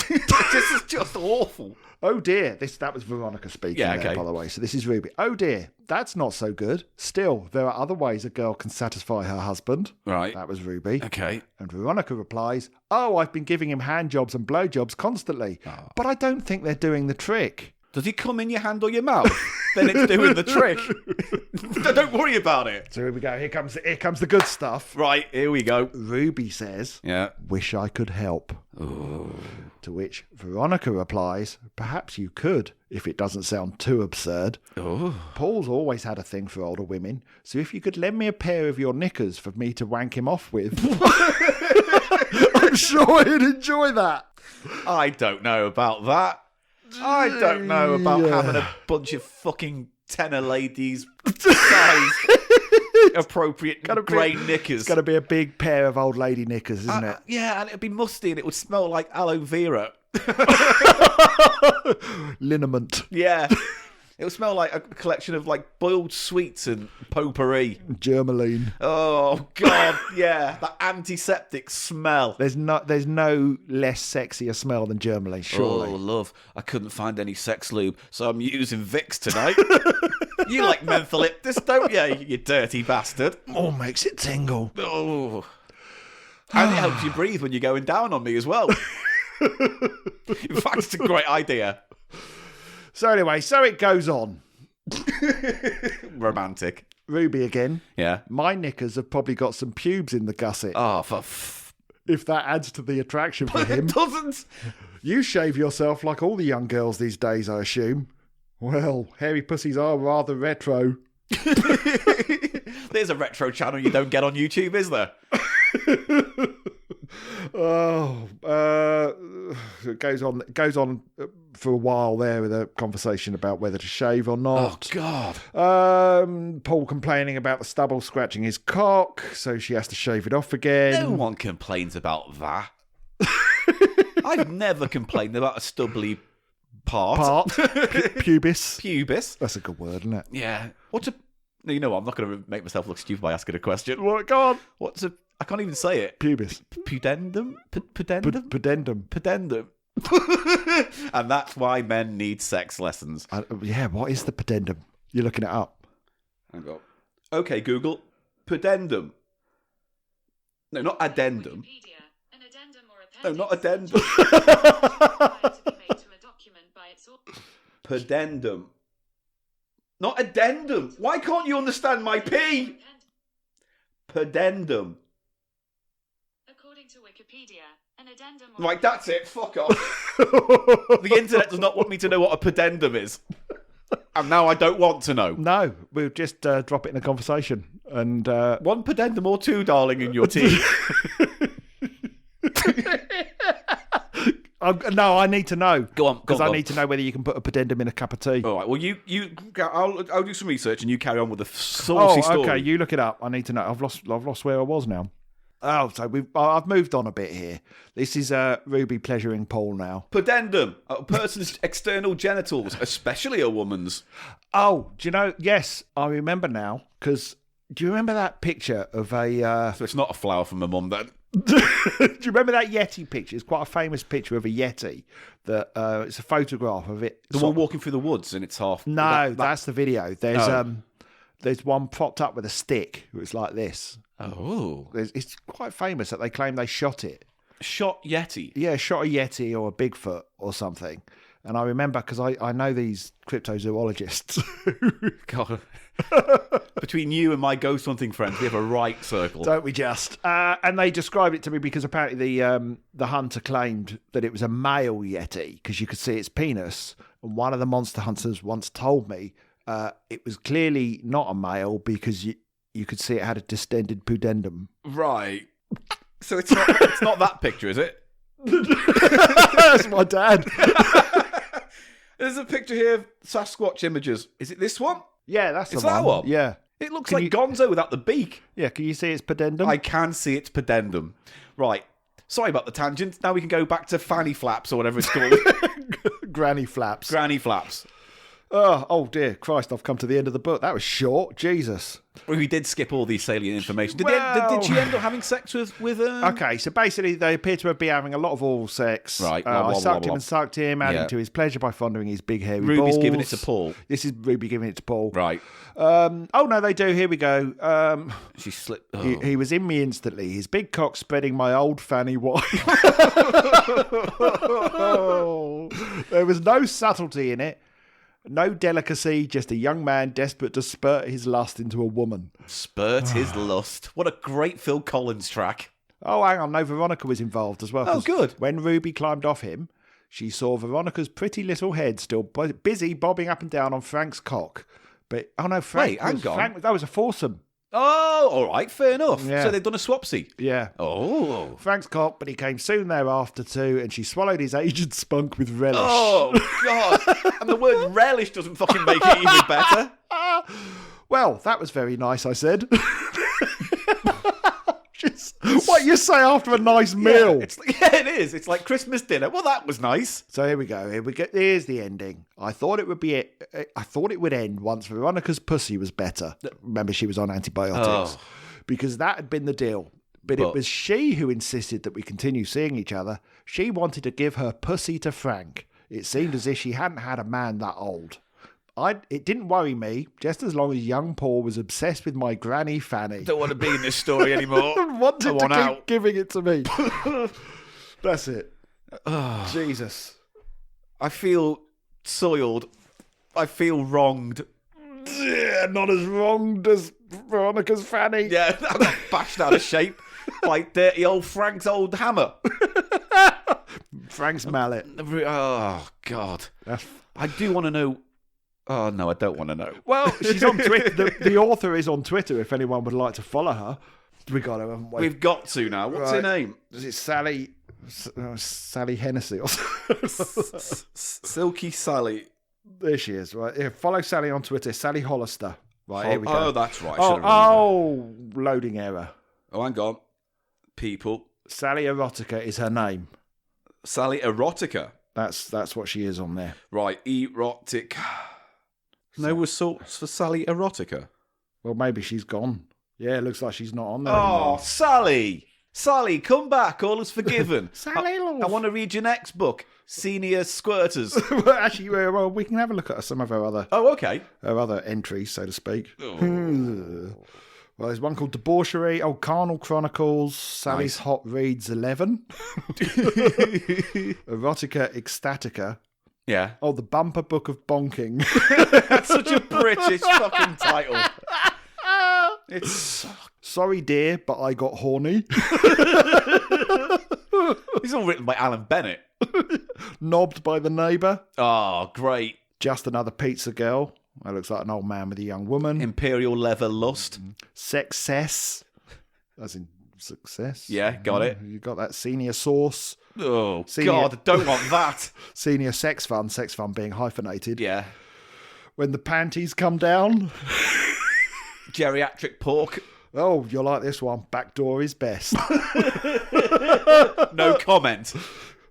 S6: This is just awful.
S7: Oh dear, that was Veronica speaking there, by the way. So this is Ruby. Oh dear, that's not so good. Still, there are other ways a girl can satisfy her husband.
S6: Right.
S7: That was Ruby.
S6: Okay.
S7: And Veronica replies, oh, I've been giving him hand jobs and blow jobs constantly, but I don't think they're doing the trick.
S6: Does he come in your hand or your mouth? Then it's doing the trick. Don't worry about it.
S7: So here we go. Here comes the good stuff.
S6: Right, here we go.
S7: Ruby says,
S6: yeah,
S7: wish I could help.
S6: Ooh.
S7: To which Veronica replies, perhaps you could, if it doesn't sound too absurd.
S6: Ooh.
S7: Paul's always had a thing for older women, so if you could lend me a pair of your knickers for me to wank him off with, I'm sure he'd enjoy that.
S6: I don't know about that. I don't know about having a bunch of fucking tenor ladies size appropriate grey knickers.
S7: It's got to be a big pair of old lady knickers, isn't it?
S6: Yeah, and it'd be musty and it would smell like aloe vera.
S7: Liniment.
S6: Yeah. It would smell like a collection of like boiled sweets and potpourri.
S7: Germaline.
S6: Oh God, yeah, that antiseptic smell.
S7: There's no less sexy a smell than Germaline, surely.
S6: Oh love, I couldn't find any sex lube, so I'm using Vicks tonight. You like mentholyptus, don't you? You dirty bastard.
S7: Oh, makes it tingle.
S6: Oh, and it helps you breathe when you're going down on me as well. In fact, it's a great idea.
S7: So anyway, so it goes on.
S6: Romantic.
S7: Ruby again.
S6: Yeah.
S7: My knickers have probably got some pubes in the gusset.
S6: Oh,
S7: if that adds to the attraction for him.
S6: It doesn't.
S7: You shave yourself like all the young girls these days, I assume. Well, hairy pussies are rather retro.
S6: There's a retro channel you don't get on YouTube, is there?
S7: It goes on for a while there with a conversation about whether to shave or not.
S6: Oh God.
S7: Paul complaining about the stubble scratching his cock, so she has to shave it off again.
S6: No one complains about that. I've never complained about a stubbly part.
S7: Pubis.
S6: Pubis.
S7: That's a good word, isn't it?
S6: Yeah. No, you know what? I'm not going to make myself look stupid by asking a question.
S7: What? Go on.
S6: I can't even say it.
S7: Pubis.
S6: Pudendum? Pudendum?
S7: Pudendum.
S6: Pudendum. And that's why men need sex lessons.
S7: Yeah, what is the pudendum? You're looking it up.
S6: Hang on. Okay, Google. Pudendum. No, not addendum. No, not addendum. Pudendum. Not addendum. Why can't you understand my P? Pedendum.
S4: According to Wikipedia, an addendum...
S6: Right, that's it. Fuck off. The internet does not want me to know what a pedendum is. And now I don't want to know.
S7: No, we'll just drop it in a conversation. And
S6: One pedendum or two, darling, in your tea.
S7: no, I need to know.
S6: Go on,
S7: because I need to know whether you can put a pedendum in a cup of tea.
S6: All right. Well, I'll do some research, and you carry on with the saucy story.
S7: Okay. You look it up. I need to know. I've lost where I was now. Oh, so I've moved on a bit here. This is Ruby pleasuring Paul now.
S6: Pedendum, a person's external genitals, especially a woman's.
S7: Oh, do you know? Yes, I remember now. Because do you remember that picture of a?
S6: So it's not a flower from my mum, then.
S7: Do you remember that Yeti picture? It's quite a famous picture of a Yeti. That it's a photograph of it.
S6: The one walking through the woods, and it's half.
S7: No, that's the video. There's one propped up with a stick. It's like this.
S6: Oh,
S7: It's quite famous that they claim they shot it.
S6: Shot Yeti.
S7: Yeah, shot a Yeti or a Bigfoot or something. And I remember because I know these cryptozoologists.
S6: God. Between you and my ghost hunting friends, we have a right circle.
S7: Don't we just? And they described it to me because apparently the hunter claimed that it was a male Yeti because you could see its penis. And one of the monster hunters once told me it was clearly not a male because you could see it had a distended pudendum.
S6: Right. So it's not that picture, is it?
S7: That's my dad.
S6: There's a picture here of Sasquatch images. Is it this one?
S7: Yeah, that's
S6: It's
S7: the
S6: that
S7: one.
S6: one?
S7: Yeah.
S6: It looks
S7: Can
S6: like
S7: you-
S6: Gonzo without the beak.
S7: Yeah, can you see its pudendum?
S6: I can see its pedendum. Right. Sorry about the tangent. Now we can go back to fanny flaps or whatever it's called.
S7: Granny flaps.
S6: Granny flaps.
S7: Oh dear Christ, I've come to the end of the book. That was short. Jesus.
S6: We did skip all the salient information. Did
S7: Well-
S6: she end up having sex with
S7: Okay, so basically they appear to be having a lot of oral sex.
S6: Right,
S7: I
S6: blah, blah,
S7: sucked
S6: blah,
S7: him and sucked him, adding
S6: Yeah.
S7: to his pleasure by fondling his big hairy
S6: Ruby's
S7: balls.
S6: giving it to Paul.
S7: This is Ruby giving it to Paul.
S6: Right.
S7: Oh no, they do. Here we go.
S6: She slipped. Oh.
S7: He was in me instantly. His big cock spreading my old fanny wide. There was no subtlety in it. No delicacy, just a young man desperate to spurt his lust into a woman.
S6: Spurt his lust. What a great Phil Collins track.
S7: Oh, hang on. No, Veronica was involved as well.
S6: Oh,
S7: 'cause
S6: good.
S7: When Ruby climbed off him, she saw Veronica's pretty little head still busy bobbing up and down on Frank's cock. But, oh no, Frank.
S6: Wait, hang on.
S7: That was a foursome.
S6: Oh, all right, fair enough.
S7: Yeah.
S6: So they've done a swapsy.
S7: Yeah.
S6: Oh.
S7: Frank's cock, but he came soon thereafter too, and she swallowed his aged spunk with relish.
S6: Oh, God. And the word relish doesn't fucking make it even better.
S7: Well, that was very nice, I said. What you say after a nice meal.
S6: Yeah, it is. It's like Christmas dinner. Well, that was nice.
S7: So here we go. Here's the ending. I thought it would be I thought it would end once Veronica's pussy was better. Remember, she was on antibiotics.
S6: Oh.
S7: Because that had been the deal. But it was she who insisted that we continue seeing each other. She wanted to give her pussy to Frank. It seemed as if she hadn't had a man that old. It didn't worry me, just as long as young Paul was obsessed with my granny Fanny.
S6: Don't want to be in this story anymore.
S7: Wanted to keep
S6: out.
S7: giving it to me. That's it. Jesus.
S6: I feel soiled. I feel wronged.
S7: Yeah, not as wronged as Veronica's Fanny.
S6: Yeah, I got bashed out of shape by dirty old Frank's old hammer.
S7: Frank's mallet.
S6: Oh, God. I do want to know. Oh, no, I don't want to know.
S7: Well, she's on Twitter. The author is on Twitter if anyone would like to follow her. We got her, haven't we?
S6: We've got to now. What's her
S7: Right.
S6: name?
S7: Is it Sally Hennessy or something?
S6: Silky Sally.
S7: There she is, right? Yeah, follow Sally on Twitter, Sally Hollister. Right, here we go.
S6: Oh, that's right. I should have remembered.
S7: Loading error.
S6: Oh, hang on. People.
S7: Sally Erotica is her name.
S6: Sally Erotica.
S7: That's what she is on there.
S6: Right, erotic. No results for Sally Erotica.
S7: Well, maybe she's gone. Yeah, it looks like she's not on there
S6: Oh,
S7: anymore.
S6: Sally! Sally, come back. All is forgiven.
S7: Sally, love.
S6: I want to read your next book, Senior Squirters.
S7: Well, actually, well, we can have a look at some of her
S6: Okay.
S7: other entries, so to speek. Well, there's one called Debauchery, Carnal Chronicles, Sally's Hot Reads 11, Erotica Ecstatica,
S6: Yeah.
S7: Oh, the Bumper Book of Bonking.
S6: That's such a British fucking title. It's...
S7: Sorry, dear, but I got horny.
S6: It's all written by Alan Bennett.
S7: Knobbed by the neighbour.
S6: Oh, great.
S7: Just another pizza girl. That looks like an old man with a young woman.
S6: Imperial leather lust.
S7: Success. As in success.
S6: Yeah, got it.
S7: You got that senior sauce.
S6: Oh,
S7: Senior-
S6: God, don't want that.
S7: Senior sex fun being hyphenated.
S6: Yeah.
S7: When the panties come down.
S6: Geriatric pork.
S7: Oh, you'll like this one. Backdoor is best.
S6: No comment.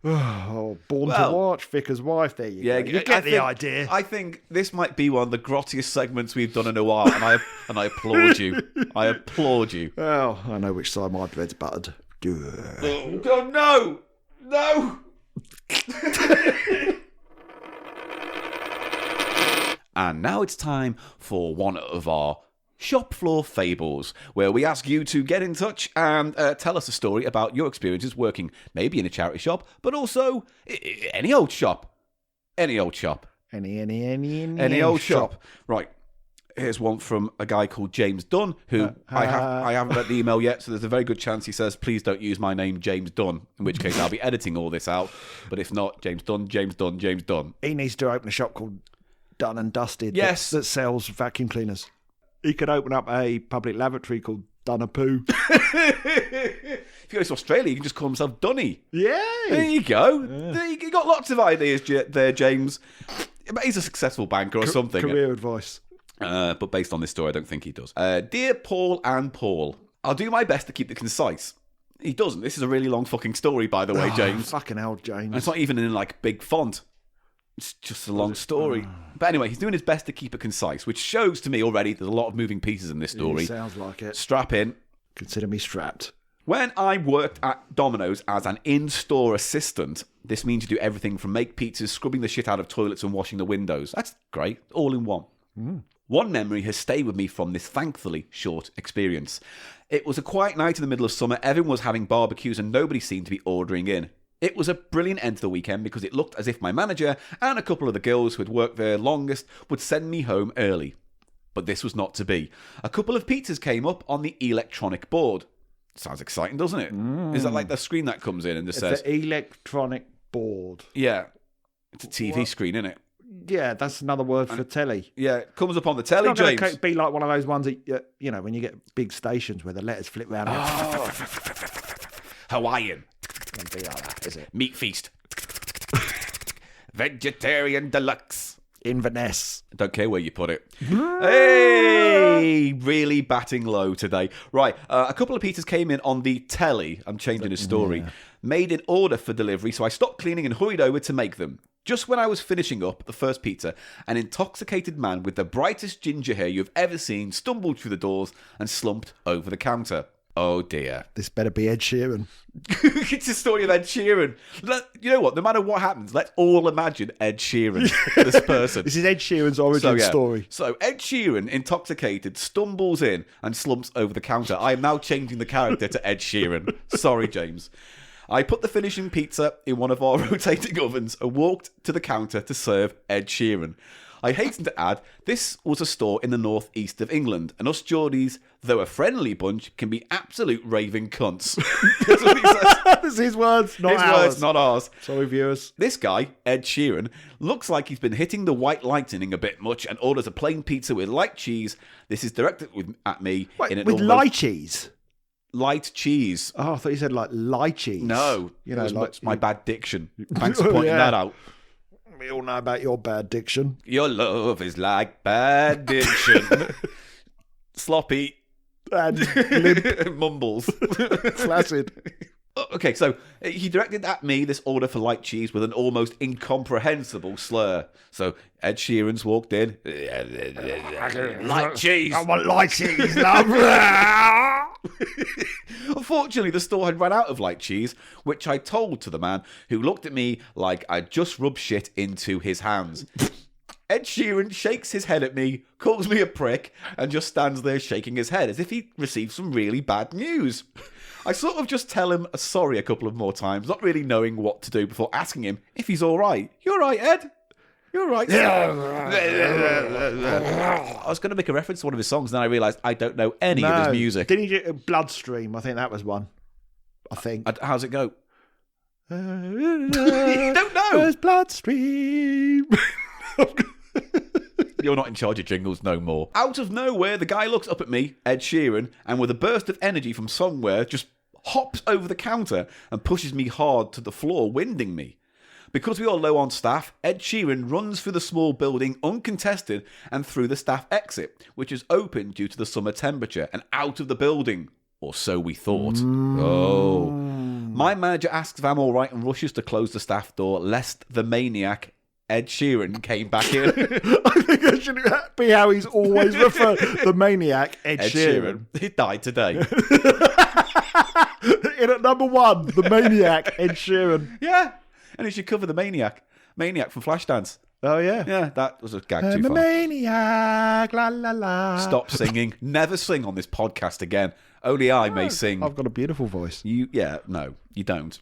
S7: Oh, Born to Watch, Vicar's Wife. There you go. You get the idea.
S6: I think this might be one of the grottiest segments we've done in a while, and I applaud you. I applaud you.
S7: Well, I know which side my bread's buttered.
S6: Oh, God, no! No! And now it's time for one of our shop floor fables, where we ask you to get in touch and tell us a story about your experiences working maybe in a charity shop, but also any old shop. Any old shop.
S7: Any
S6: old shop. Right. Here's one from a guy called James Dunn, who I haven't read the email yet, so there's a very good chance he says, please don't use my name, James Dunn, in which case I'll be editing all this out. But if not, James Dunn, James Dunn, James Dunn.
S7: He needs to open a shop called Dun and Dusted.
S6: Yes.
S7: That sells vacuum cleaners. He could open up a public lavatory called Dunapoo.
S6: If you go to Australia, you can just call himself Dunny.
S7: Yeah.
S6: There you go. You got lots of ideas there, James. But he's a successful banker or something.
S7: Career advice.
S6: But based on this story, I don't think he does. Dear Paul and Paul, I'll do my best to keep it concise. He doesn't. This is a really long fucking story, by the way, James.
S7: Fucking hell, James.
S6: And it's not even in like big font. It's just a long story. But anyway, he's doing his best to keep it concise, which shows to me already there's a lot of moving pieces in this story.
S7: Sounds like it.
S6: Strap in.
S7: Consider me strapped.
S6: When I worked at Domino's as an in-store assistant, this means you do everything from make pizzas, scrubbing the shit out of toilets and washing the windows. That's great. All in one. One memory has stayed with me from this thankfully short experience. It was a quiet night in the middle of summer. Everyone was having barbecues and nobody seemed to be ordering in. It was a brilliant end to the weekend because it looked as if my manager and a couple of the girls who had worked there longest would send me home early. But this was not to be. A couple of pizzas came up on the electronic board. Sounds exciting, doesn't it? Is that like the screen that comes in and just says...
S7: The electronic board.
S6: Yeah. It's a TV screen, isn't it?
S7: Yeah, that's another word for telly.
S6: Yeah, it comes up on the telly,
S7: It's not
S6: James.
S7: going to be like one of those ones that, you know, when you get big stations where the letters flip round.
S6: Hawaiian.
S7: Won't be like that, is it?
S6: Meat feast. Vegetarian deluxe.
S7: Inverness.
S6: Don't care where you put it. Hey! Really batting low today. Right, a couple of pizzas came in on the telly. I'm changing his story. Yeah. Made an order for delivery, so I stopped cleaning and hurried over to make them. Just when I was finishing up the first pizza, an intoxicated man with the brightest ginger hair you've ever seen stumbled through the doors and slumped over the counter. Oh dear.
S7: This better be Ed Sheeran.
S6: It's a story of Ed Sheeran. You know what? No matter what happens, let's all imagine Ed Sheeran, this person.
S7: This is Ed Sheeran's origin story.
S6: So Ed Sheeran, intoxicated, stumbles in and slumps over the counter. I am now changing the character to Ed Sheeran. Sorry, James. I put the finishing pizza in one of our rotating ovens and walked to the counter to serve Ed Sheeran. I hasten to add, this was a store in the northeast of England, and us Geordies, though a friendly bunch, can be absolute raving cunts. That's what he says.
S7: This is his words, not
S6: his
S7: ours.
S6: Words, not ours.
S7: Sorry, viewers.
S6: This guy, Ed Sheeran, looks like he's been hitting the white lightning a bit much and orders a plain pizza with light cheese. This is directed at me.
S7: Wait,
S6: in an
S7: with light cheese?
S6: Light cheese.
S7: Oh, I thought you said like lychees.
S6: No,
S7: you know,
S6: like my bad diction. Thanks for pointing that out.
S7: We all know about your bad diction.
S6: Your love is like bad diction. Sloppy.
S7: And limp.
S6: Mumbles.
S7: Flaccid.
S6: Okay, so he directed at me this order for light cheese with an almost incomprehensible slur. So Ed Sheeran's walked in. Light cheese.
S7: I want light cheese, love.
S6: Unfortunately, the store had run out of light cheese, which I told to the man, who looked at me like I'd just rubbed shit into his hands. Ed Sheeran shakes his head at me, calls me a prick, and just stands there shaking his head as if he received some really bad news. I sort of just tell him sorry a couple of more times, not really knowing what to do before asking him if he's all right. You all right, Ed? You're right. I was going to make a reference to one of his songs, and then I realised I don't know any of his music.
S7: Didn't he do Bloodstream? I think that was one. I think.
S6: How's it go? You don't know.
S7: There's Bloodstream.
S6: You're not in charge of jingles no more. Out of nowhere, the guy looks up at me, Ed Sheeran, and with a burst of energy from somewhere, just hops over the counter and pushes me hard to the floor, winding me. Because we are low on staff, Ed Sheeran runs through the small building uncontested and through the staff exit, which is open due to the summer temperature, and out of the building. Or so we thought. Oh. My manager asks if I'm all right and rushes to close the staff door, lest the maniac Ed Sheeran came back in.
S7: I think that should be how he's always referred. The maniac, Ed Sheeran.
S6: He died today.
S7: In at number 1, the maniac, Ed Sheeran.
S6: Yeah. And he should cover the maniac. Maniac from Flashdance.
S7: Oh, yeah.
S6: Yeah, that was a gag too
S7: I'm a
S6: far.
S7: maniac, la la la.
S6: Stop singing. Never sing on this podcast again. Only I may sing.
S7: I've got a beautiful voice.
S6: No, you don't.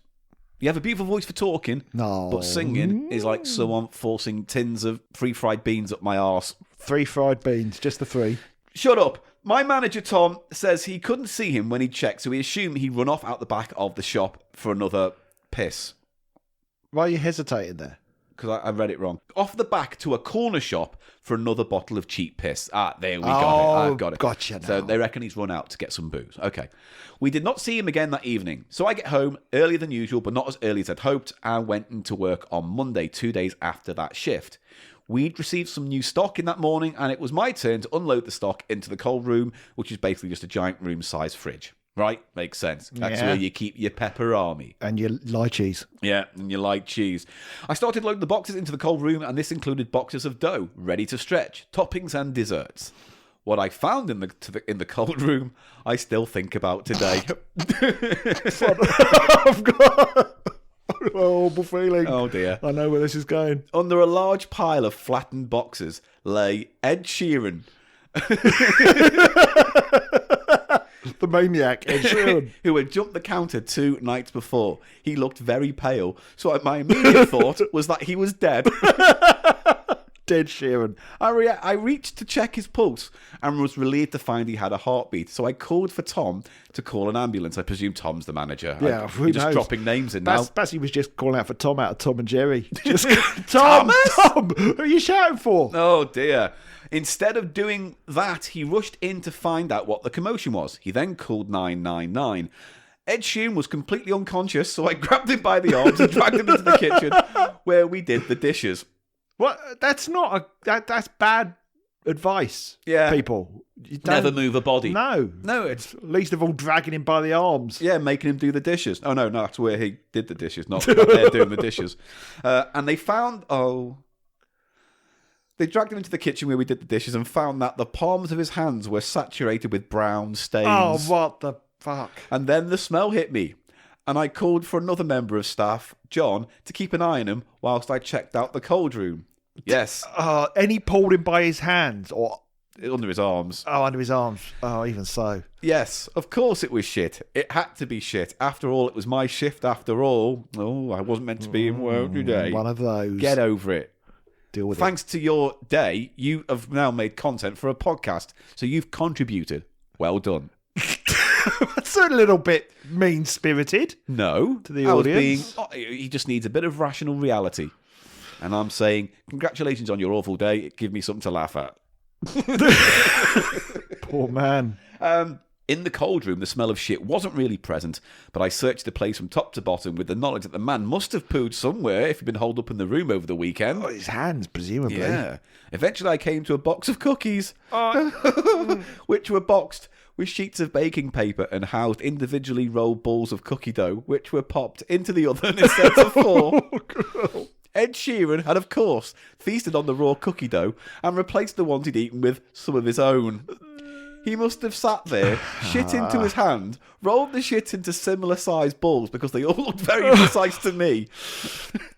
S6: You have a beautiful voice for talking,
S7: No.
S6: but singing is like someone forcing tins of free-fried beans up my arse.
S7: 3 fried beans, just the 3.
S6: Shut up. My manager, Tom, says he couldn't see him when he checked, so he assumed he'd run off out the back of the shop for another piss.
S7: Why are you hesitating there?
S6: Because I read it wrong. Off the back to a corner shop for another bottle of cheap piss. There we got it. I've got it.
S7: Gotcha now.
S6: So they reckon he's run out to get some booze. Okay. We did not see him again that evening. So I get home earlier than usual, but not as early as I'd hoped, and went into work on Monday, 2 days after that shift. We'd received some new stock in that morning, and it was my turn to unload the stock into the cold room, which is basically just a giant room-sized fridge. Right? Makes sense. That's
S7: Yeah.
S6: where you keep your pepperami.
S7: And your lychees.
S6: Yeah, and you like cheese. I started loading the boxes into the cold room, and this included boxes of dough, ready to stretch, toppings and desserts. What I found in the cold room, I still think about today.
S7: I've got a horrible feeling.
S6: Oh dear.
S7: I know where this is going.
S6: Under a large pile of flattened boxes lay Ed Sheeran.
S7: The maniac, Ed Sheeran.
S6: Who had jumped the counter 2 nights before. He looked very pale, so my immediate thought was that he was dead.
S7: Dead Sheeran.
S6: I reached to check his pulse and was relieved to find he had a heartbeat. So I called for Tom to call an ambulance. I presume Tom's the manager.
S7: Yeah,
S6: You're just dropping names in now.
S7: Bassy was just calling out for Tom out of Tom and Jerry. Just Tom, who are you shouting for?
S6: Oh dear. Instead of doing that, he rushed in to find out what the commotion was. He then called 999. Ed Sheeran was completely unconscious, so I grabbed him by the arms and dragged him into the kitchen where we did the dishes.
S7: What? That's not that's bad advice.
S6: Yeah.
S7: People. You don't-
S6: Never move a body.
S7: No.
S6: It's
S7: Least of all dragging him by the arms.
S6: yeah, making him do the dishes. Oh no, that's where he did the dishes, not there doing the dishes. And they found they dragged him into the kitchen where we did the dishes and found that the palms of his hands were saturated with brown stains.
S7: Oh, what the fuck?
S6: And then the smell hit me. And I called for another member of staff, John, to keep an eye on him whilst I checked out the cold room. Yes.
S7: And he pulled him by his hands or
S6: Under his arms.
S7: under his arms. Oh, even so.
S6: Yes, of course it was shit. It had to be shit. After all, it was my shift after all. Oh, I wasn't meant to be in work today.
S7: One of those.
S6: Get over it.
S7: Deal with
S6: Thanks to your day, you have now made content for a podcast. So you've contributed. Well done.
S7: it. That's a little bit mean-spirited.
S6: No.
S7: To the
S6: I was
S7: audience.
S6: he just needs a bit of rational reality. And I'm saying, congratulations on your awful day. Give me something to laugh at.
S7: Poor man.
S6: In the cold room, the smell of shit wasn't really present, but I searched the place from top to bottom with the knowledge that the man must have pooed somewhere if he'd been holed up in the room over the weekend.
S7: Oh, his hands, presumably.
S6: Yeah. Eventually, I came to a box of cookies, which were boxed with sheets of baking paper and housed individually rolled balls of cookie dough, which were popped into the oven in sets of 4. Ed Sheeran had, of course, feasted on the raw cookie dough and replaced the ones he'd eaten with some of his own. He must have sat there, shit into his hand, rolled the shit into similar-sized balls because they all looked very precise to me.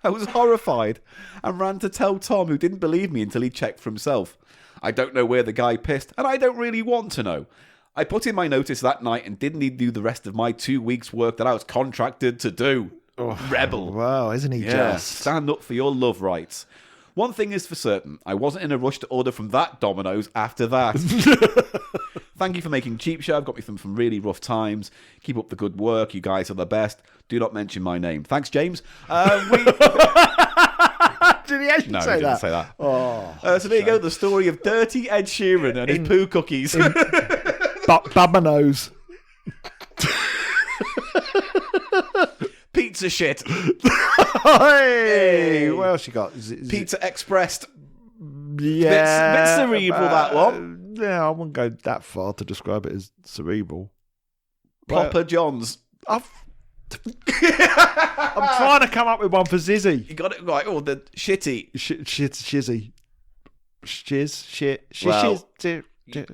S6: I was horrified and ran to tell Tom, who didn't believe me until he checked for himself. I don't know where the guy pissed, and I don't really want to know. I put in my notice that night and didn't need to do the rest of my 2 weeks' work that I was contracted to do. Rebel.
S7: Wow, isn't he
S6: Yeah,
S7: just?
S6: stand up for your love rights. One thing is for certain, I wasn't in a rush to order from that Domino's after that. Thank you for making Cheap Show. I've got me from really rough times. Keep up the good work. You guys are the best. Do not mention my name. Thanks, James.
S7: Did he actually
S6: No,
S7: say
S6: he didn't
S7: that?
S6: say that.
S7: Oh,
S6: so there you go, the story of dirty Ed Sheeran and his poo cookies.
S7: Domino's.
S6: Pizza shit.
S7: Hey, what else you got? Is
S6: Pizza Expressed.
S7: yeah,
S6: bit cerebral, that one.
S7: Yeah, I wouldn't go that far to describe it as cerebral.
S6: Papa John's.
S7: I'm trying to come up with one for Zizzy.
S6: You got it right. Oh, the shitty.
S7: Shizzy.
S6: Well,
S7: Shiz.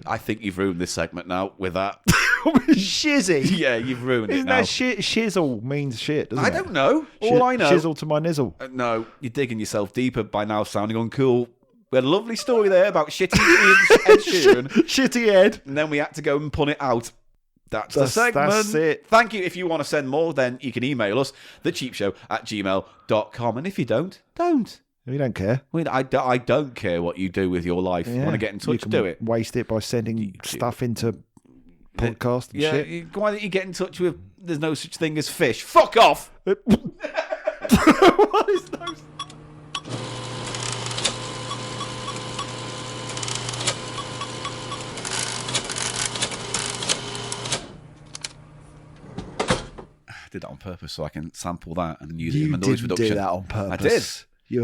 S6: I think you've ruined this segment now with that.
S7: Shizzy.
S6: Yeah, you've ruined it
S7: Isn't
S6: now.
S7: that shit? Shizzle means shit, doesn't it?
S6: I don't know. All I know.
S7: Shizzle to my nizzle.
S6: No, you're digging yourself deeper by now, sounding uncool. We had a lovely story there about shitty Ed Sheeran,
S7: Shitty Ed.
S6: and then we had to go and pun it out. That's the segment.
S7: That's it.
S6: Thank you. If you want to send more, then you can email us, thecheapshow@gmail.com. And if you don't.
S7: We don't care.
S6: I mean, I don't care what you do with your life. You want to get in
S7: You
S6: touch,
S7: can
S6: do it.
S7: Waste it by sending stuff into podcast and shit.
S6: Why don't you get in touch with there's no such thing as fish? Fuck off!
S7: What is those?
S6: I did that on purpose so I can sample that and use it in
S7: You
S6: my noise
S7: didn't
S6: reduction.
S7: do that on purpose.
S6: I did.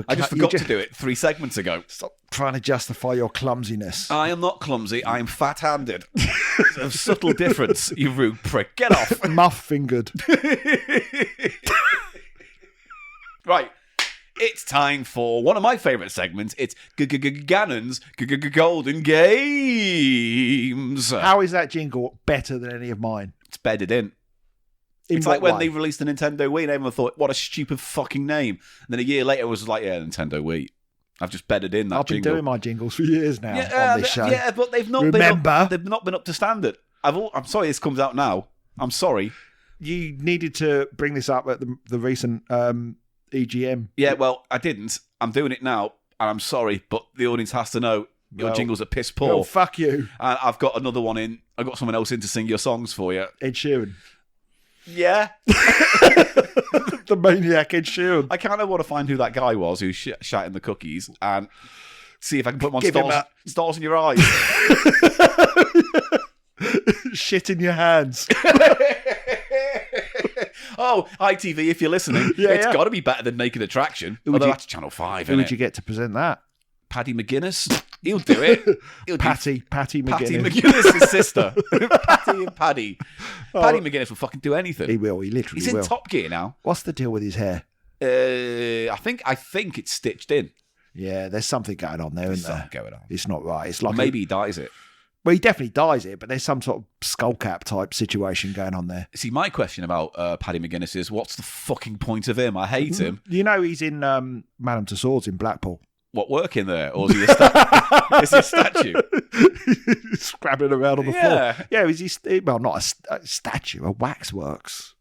S6: I just forgot
S7: you
S6: to do it 3 segments ago.
S7: Stop trying to justify your clumsiness.
S6: I am not clumsy. I am fat-handed. It's a subtle difference, you rude prick. Get off.
S7: Muff-fingered.
S6: Right. It's time for one of my favourite segments. It's Gannon's Golden Games.
S7: How is that jingle better than any of mine?
S6: It's bedded in. It's like when they released the Nintendo Wii and everyone thought, what a stupid fucking name. And then a year later it was like, yeah, Nintendo Wii. I've just bedded in that
S7: I've been
S6: jingle.
S7: doing my jingles for years now on this show.
S6: Yeah, but they've not been up to standard. I'm sorry this comes out now. I'm sorry.
S7: You needed to bring this up at the recent EGM.
S6: Yeah, well, I didn't. I'm doing it now, and I'm sorry, but the audience has to know your jingles are piss poor.
S7: Oh, fuck you.
S6: And I've got another one in. I've got someone else in to sing your songs for you.
S7: Ed Sheeran.
S6: Yeah.
S7: The maniac Ed Sheeran.
S6: I kind of want to find who that guy was who shot in the cookies and see if I can put them on stars in your eyes.
S7: Shit in your hands.
S6: Oh, ITV, if you're listening, it's got to be better than Naked Attraction. Although that's Channel 5,
S7: Who would you get to present that?
S6: Paddy McGuinness. He'll do it.
S7: Patty McGuinness.
S6: Patty McGuinness' sister. Patty and Paddy. Paddy McGuinness will fucking do anything.
S7: He will. He literally
S6: He's
S7: will.
S6: in Top Gear now.
S7: What's the deal with his hair?
S6: I think it's stitched in.
S7: Yeah, there's something going on there, isn't there?
S6: Something going on.
S7: It's not right. It's like
S6: Maybe he dyes it.
S7: Well, he definitely dyes it, but there's some sort of skull cap type situation going on there.
S6: See, my question about Paddy McGuinness is, what's the fucking point of him? I hate him.
S7: You know, he's in Madame Tussauds in Blackpool.
S6: What, working there? Or is he a statue? Is he a statue?
S7: Scrabbling around on the floor. Yeah, well, not a statue, a waxworks.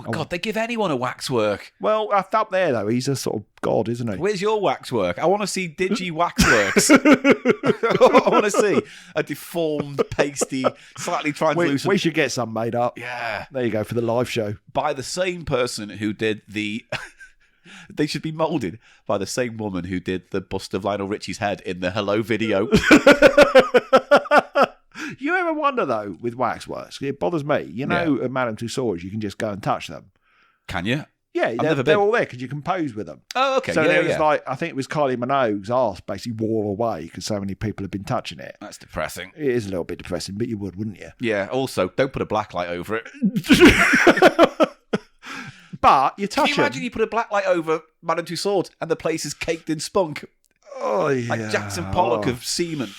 S6: God, they give anyone a waxwork.
S7: Well, up there, though, he's a sort of god, isn't he?
S6: Where's your waxwork? I want to see Digi Waxworks. I want to see a deformed, pasty, slightly translucent.
S7: We should get some made up.
S6: Yeah.
S7: There you go, for the live show.
S6: By the same person who did the... They should be moulded by the same woman who did the bust of Lionel Richie's head in the Hello video.
S7: You ever wonder, though, with waxworks, it bothers me. You know, at Madame Tussauds, you can just go and touch them.
S6: Can you?
S7: Yeah, they're all there because you can pose with them.
S6: Oh, okay.
S7: So there was like, I think it was Kylie Minogue's arse basically wore away because so many people have been touching it.
S6: That's depressing.
S7: It is a little bit depressing, but you would, wouldn't you?
S6: Yeah, also, don't put a black light over it.
S7: But you touch
S6: Can you imagine you put a black light over Madame Tussauds and the place is caked in spunk?
S7: Oh, yeah.
S6: Like Jackson Pollock of semen.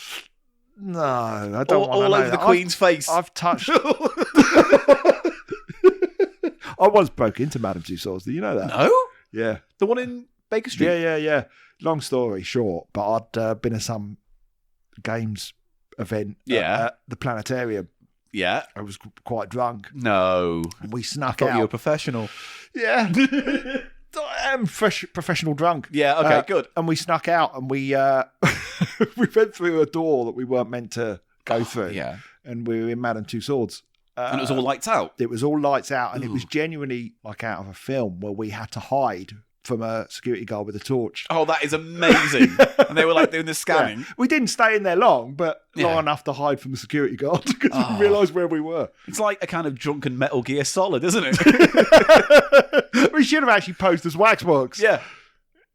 S7: No, I don't want to
S6: all
S7: know
S6: over the
S7: that.
S6: Queen's face.
S7: I've touched... I once broke into Madame Tussauds. Do you know that?
S6: No?
S7: Yeah.
S6: The one in Baker Street?
S7: Yeah. Long story short, but I'd been at some games event at the planetarium.
S6: Yeah.
S7: I was quite drunk.
S6: No.
S7: We snuck
S6: I thought
S7: out.
S6: you were a professional.
S7: Yeah. professional drunk.
S6: Yeah, okay, good.
S7: And we snuck out and we we went through a door that we weren't meant to go through.
S6: Yeah.
S7: And we were in Madame Tussauds.
S6: And it was all lights out.
S7: It was all lights out, and it was genuinely like out of a film where we had to hide from a security guard with a torch.
S6: Oh, that is amazing. And they were like doing the scanning.
S7: Yeah. We didn't stay in there long, but long enough to hide from the security guard because we realised where we were.
S6: It's like a kind of drunken Metal Gear Solid, isn't it?
S7: We should have actually posed as waxworks.
S6: Yeah.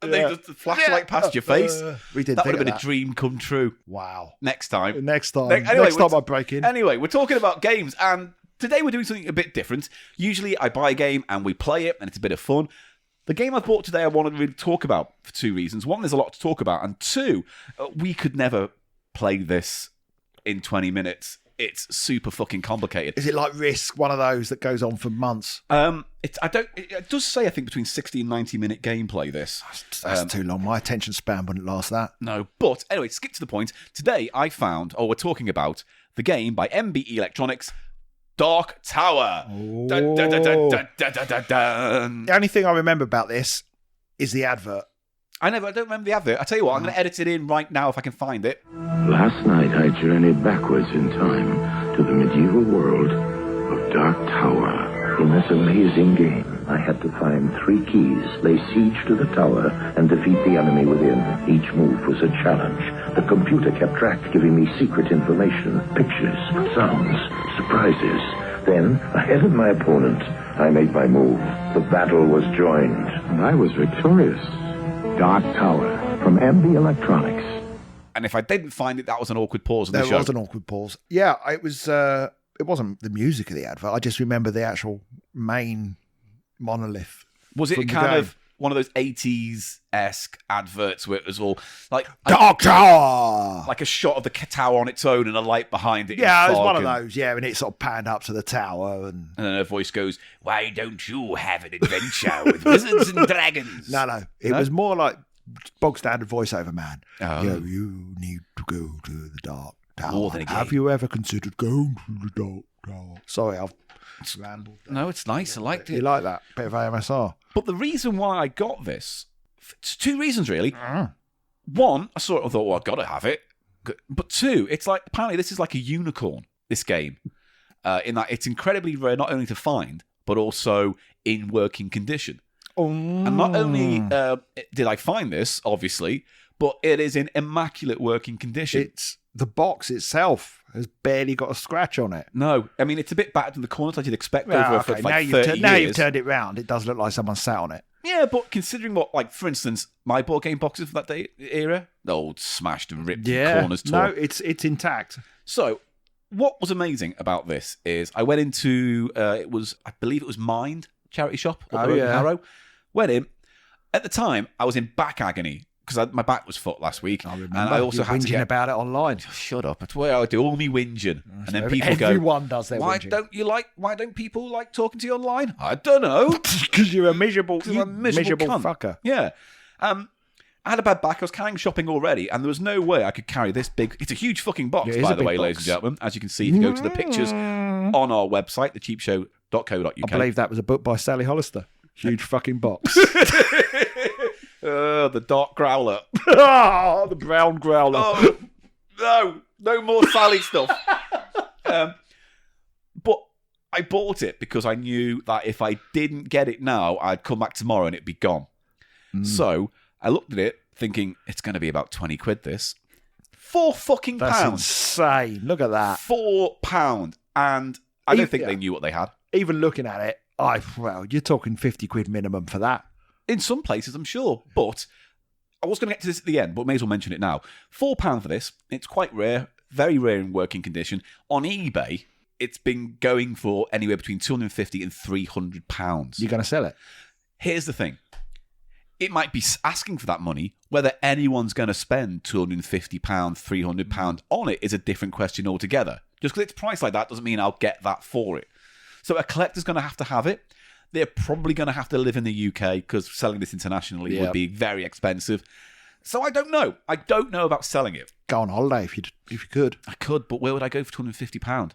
S6: And they just flashlight past your face.
S7: We did.
S6: That would have been a dream come true.
S7: Wow.
S6: Next time.
S7: Next time I break in.
S6: Anyway, we're talking about games, and today we're doing something a bit different. Usually I buy a game and we play it, and it's a bit of fun. The game I bought today I wanted to really talk about for two reasons. One, there's a lot to talk about, and two, we could never play this in 20 minutes. It's super fucking complicated.
S7: Is it like Risk, one of those that goes on for months?
S6: It does say, I think, between 60 and 90-minute gameplay, this.
S7: That's too long. My attention span wouldn't last that.
S6: No, but anyway, skip to the point. Today I found, we're talking about the game by MB Electronics, Dark Tower.
S7: Oh.
S6: Dun, dun, dun, dun, dun, dun, dun, dun, dun.
S7: The only thing I remember about this is the advert.
S6: I don't remember the advert. I tell you what, I'm going to edit it in right now if I can find it.
S8: Last night I journeyed backwards in time to the medieval world of Dark Tower. In this amazing game, I had to find 3 keys, lay siege to the tower, and defeat the enemy within. Each move was a challenge. The computer kept track, giving me secret information, pictures, sounds, surprises. Then, ahead of my opponent, I made my move. The battle was joined, and I was victorious. Dark Tower from MB Electronics.
S6: And if I didn't find it, that was an awkward pause in the show.
S7: There was an awkward pause. Yeah, it was. It wasn't the music of the advert. I just remember the actual main monolith.
S6: Was it kind of one of those 80s-esque adverts where it was all like
S7: Dark Tower,
S6: like a shot of the tower on its own and a light behind it?
S7: Yeah, it was one of those. Yeah, and it sort of panned up to the tower, and
S6: then a voice goes, "Why don't you have an adventure with wizards and dragons?"
S7: No, it was more like bog standard voiceover man.
S6: Oh.
S7: Yeah, you need to go to the Dark Tower.
S6: More than a game.
S7: Have you ever considered going to the Dark Tower? Sorry, I've rambled.
S6: No, it's nice. I liked it.
S7: You like that bit of AMSR?
S6: But the reason why I got this, it's 2 reasons really. One, I saw it and thought, well, I've got to have it. But 2, it's like, apparently this is like a unicorn, this game, in that it's incredibly rare not only to find, but also in working condition. And not only did I find this, obviously, but it is in immaculate working condition.
S7: The box itself has barely got a scratch on it.
S6: No, I mean, it's a bit battered in the corners like you'd expect over for like 30 years.
S7: Now you've turned it round. It does look like someone sat on it.
S6: Yeah, but considering what, like, for instance, my board game boxes from that era, they're all smashed and ripped and corners torn.
S7: No, it's intact.
S6: So, what was amazing about this is I went into, I believe it was Mind charity shop up the road in Harrow. Went in. At the time, I was in back agony because my back was fucked last week.
S7: I remember.
S6: And I also had to
S7: get about it online.
S6: Shut up! That's where I do all me whinging, and then people
S7: everyone does their
S6: why
S7: whinging.
S6: Why don't people like talking to you online? I don't know.
S7: Because you're a miserable
S6: miserable cunt.
S7: fucker.
S6: Yeah. I had a bad back. I was carrying shopping already, and there was no way I could carry this big. It's a huge fucking box, by the way, ladies and gentlemen. As you can see, if you go to the pictures on our website, thecheapshow.co.uk.
S7: I believe that was a book by Sally Hollister. Huge fucking box.
S6: The dark growler.
S7: The brown growler.
S6: Oh, no more Sally stuff. But I bought it because I knew that if I didn't get it now, I'd come back tomorrow and it'd be gone. So I looked at it thinking, it's going to be about 20 quid this. £4 fucking
S7: That's
S6: pounds.
S7: insane. Look at that.
S6: £4. And I don't think they knew what they had.
S7: Even looking at it, you're talking 50 quid minimum for that.
S6: In some places, I'm sure. But I was going to get to this at the end, but may as well mention it now. £4 for this. It's quite rare. Very rare in working condition. On eBay, it's been going for anywhere between £250 and £300.
S7: You're going to sell it?
S6: Here's the thing. It might be asking for that money. Whether anyone's going to spend £250, £300 on it is a different question altogether. Just because it's priced like that doesn't mean I'll get that for it. So a collector's going to have it. They're probably going to have to live in the UK because selling this internationally would be very expensive. So I don't know. I don't know about selling it.
S7: Go on holiday if you could.
S6: I could, but where would I go for £250?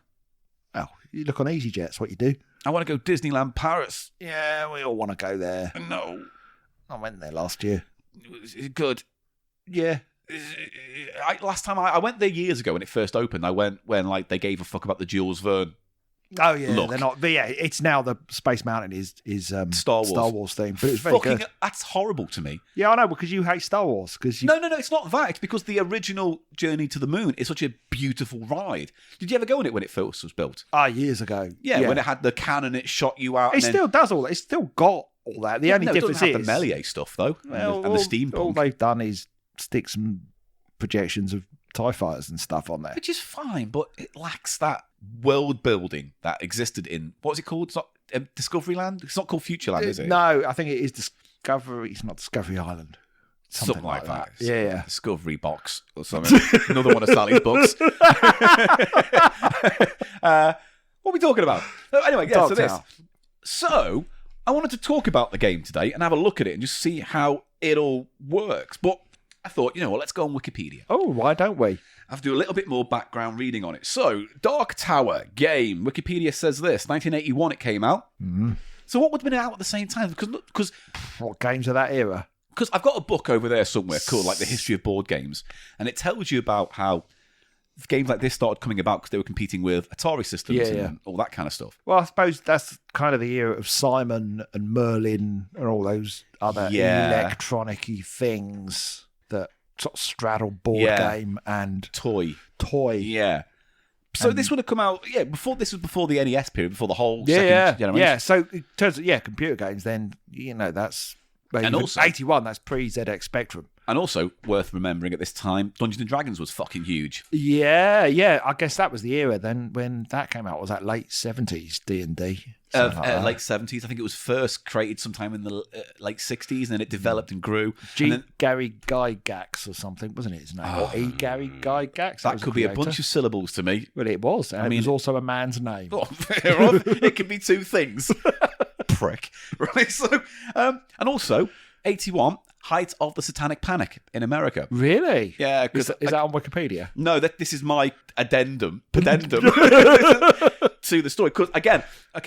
S7: Oh, you look on EasyJet. That's what you do.
S6: I want to go Disneyland Paris.
S7: Yeah, we all want to go there.
S6: No.
S7: I went there last year.
S6: Good.
S7: Yeah.
S6: Last time I went there years ago when it first opened. I went when like they gave a fuck about the Jules Verne.
S7: Oh yeah,
S6: Look.
S7: they're not. But yeah, it's now the Space Mountain is
S6: Star Wars
S7: theme, but it's very good.
S6: That's horrible to me.
S7: Yeah, I know, because you hate Star Wars.
S6: No, it's not that. It's because the original Journey to the Moon is such a beautiful ride. Did you ever go on it when it first was built?
S7: Years ago.
S6: Yeah, when it had the cannon, it shot you out.
S7: It still does all that. It's still got all that. The only difference
S6: it doesn't have
S7: is
S6: the melee stuff though, and the steampunk.
S7: All they've done is stick some projections of TIE fighters and stuff on there,
S6: which is fine, but it lacks that world building that existed in what's it called? It's not Discoveryland. It's not called Futureland, is it?
S7: No, I think it is Discovery. It's not Discovery Island.
S6: Something like that.
S7: Yeah.
S6: Discovery Box or something. Another one of Sally's books. What are we talking about? Anyway, yeah. So I wanted to talk about the game today and have a look at it and just see how it all works. But I thought, you know what, let's go on Wikipedia.
S7: Oh, why don't we?
S6: I have to do a little bit more background reading on it. So, Dark Tower game. Wikipedia says this. 1981 it came out.
S7: Mm.
S6: So what would have been out at the same time? Because
S7: what games of that era?
S6: Because I've got a book over there somewhere called like The History of Board Games. And it tells you about how games like this started coming about because they were competing with Atari systems and all that kind of stuff.
S7: Well, I suppose that's kind of the era of Simon and Merlin and all those other electronic-y things that sort of straddle board game and
S6: toy.
S7: Yeah.
S6: So this would have come out, before the NES period, before the whole second generation.
S7: Yeah, so in terms of, computer games, then, that's...
S6: And also,
S7: 81, that's pre-ZX Spectrum.
S6: And also, worth remembering at this time, Dungeons & Dragons was fucking huge.
S7: Yeah. I guess that was the era then when that came out. Was that late 70s D&D?
S6: Late 70s. I think it was first created sometime in the late 60s, and then it developed and grew.
S7: Gary Gygax or something, wasn't it his name? Or E. Gary Gygax?
S6: That could be a bunch of syllables to me.
S7: Well, it was. And it was also a man's name.
S6: It could be two things. Prick. Right, so, and also, 81, height of the Satanic Panic in America.
S7: Really?
S6: Yeah.
S7: Is that on Wikipedia?
S6: No, this is my addendum to the story. Because, again,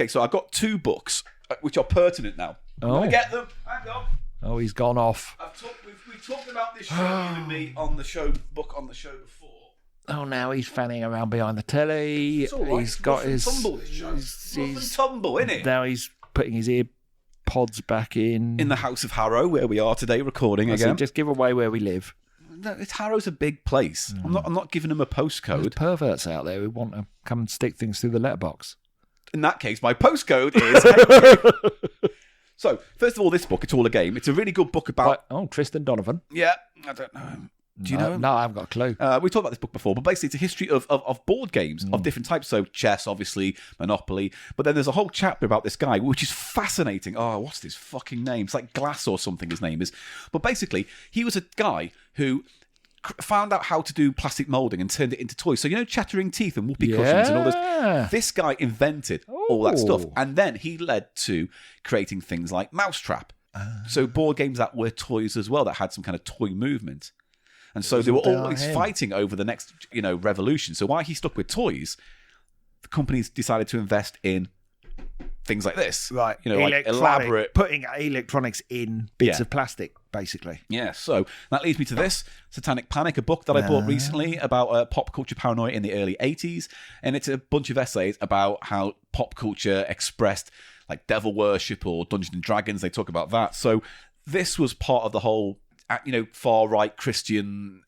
S6: so I've got two books which are pertinent now.
S7: Oh.
S6: I get them. Hang on.
S7: Oh, he's gone off.
S6: We've talked about this show, you and me, on the show before.
S7: Oh, now he's fanning around behind the telly.
S6: It's all right.
S7: He's got his...
S6: Tumble, this show. Rough and tumble, innit?
S7: Now he's putting his ear pods back in
S6: the House of Harrow, where we are today recording again.
S7: So just give away where we live.
S6: No, Harrow's a big place. I'm not giving him a postcode.
S7: There's perverts out there who want to come and stick things through the letterbox.
S6: In that case, my postcode is... So, first of all, this book, It's All a Game. It's a really good book about...
S7: Tristan Donovan.
S6: Yeah, I don't know. Do you know him?
S7: No, I haven't got a clue.
S6: We talked about this book before, but basically it's a history of board games of different types. So chess, obviously, Monopoly. But then there's a whole chapter about this guy, which is fascinating. Oh, what's his fucking name? It's like Glass or something his name is. But basically, he was a guy who found out how to do plastic moulding and turned it into toys. So, chattering teeth and whoopee cushions and all this. This guy invented all that stuff. And then he led to creating things like Mousetrap. So board games that were toys as well, that had some kind of toy movement. And so they were always fighting over the next, revolution. So while he stuck with toys, the companies decided to invest in things like this.
S7: Right.
S6: Like elaborate...
S7: Putting electronics in bits of plastic, basically.
S6: Yeah, so that leads me to this, Satanic Panic, a book that I bought recently about pop culture paranoia in the early 80s. And it's a bunch of essays about how pop culture expressed like devil worship or Dungeons & Dragons. They talk about that. So this was part of the whole... far-right Christian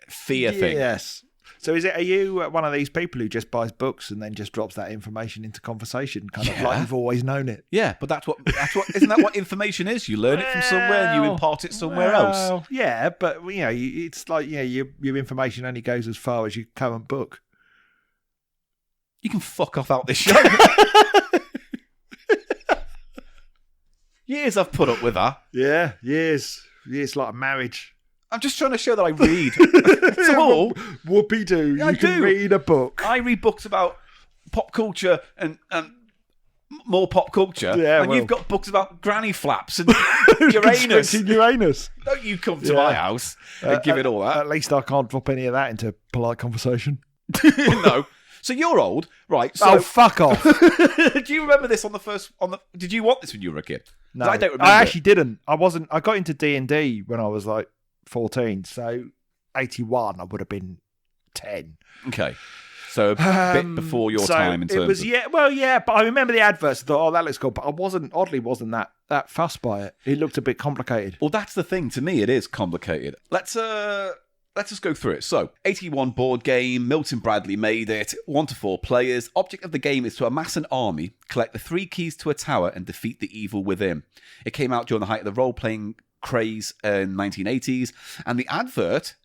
S6: fear thing.
S7: Yes. So are you one of these people who just buys books and then just drops that information into conversation, kind of like you've always known it?
S6: Yeah, but that's what isn't that what information is? You learn it from somewhere and you impart it somewhere else.
S7: Yeah, but it's like your information only goes as far as your current book.
S6: You can fuck off out this show. Years I've put up with that.
S7: Yeah, years. It's like a marriage.
S6: I'm just trying to show that I read. That's all.
S7: Whoopie-doo. You can read a book.
S6: I read books about pop culture and more pop culture.
S7: Yeah,
S6: and you've got books about granny flaps and Uranus. Don't you come to my house and give it all that.
S7: At least I can't drop any of that into polite conversation.
S6: No. So you're old, right? So,
S7: Oh, fuck off.
S6: do you remember this on the first? Did you want this when you were a kid?
S7: No,
S6: I don't remember.
S7: I actually didn't. I got into D&D when I was like 14. So 81, I would have been 10.
S6: Okay. So a bit before your time in terms
S7: it was,
S6: of...
S7: but I remember the adverts. I thought, oh, that looks cool. But I wasn't that fussed by it. It looked a bit complicated.
S6: Well, that's the thing. To me, it is complicated. Let's just go through it. So, 81 board game. Milton Bradley made it. 1 to 4 players. Object of the game is to amass an army, collect the 3 keys to a tower, and defeat the evil within. It came out during the height of the role-playing craze in 1980s, and the advert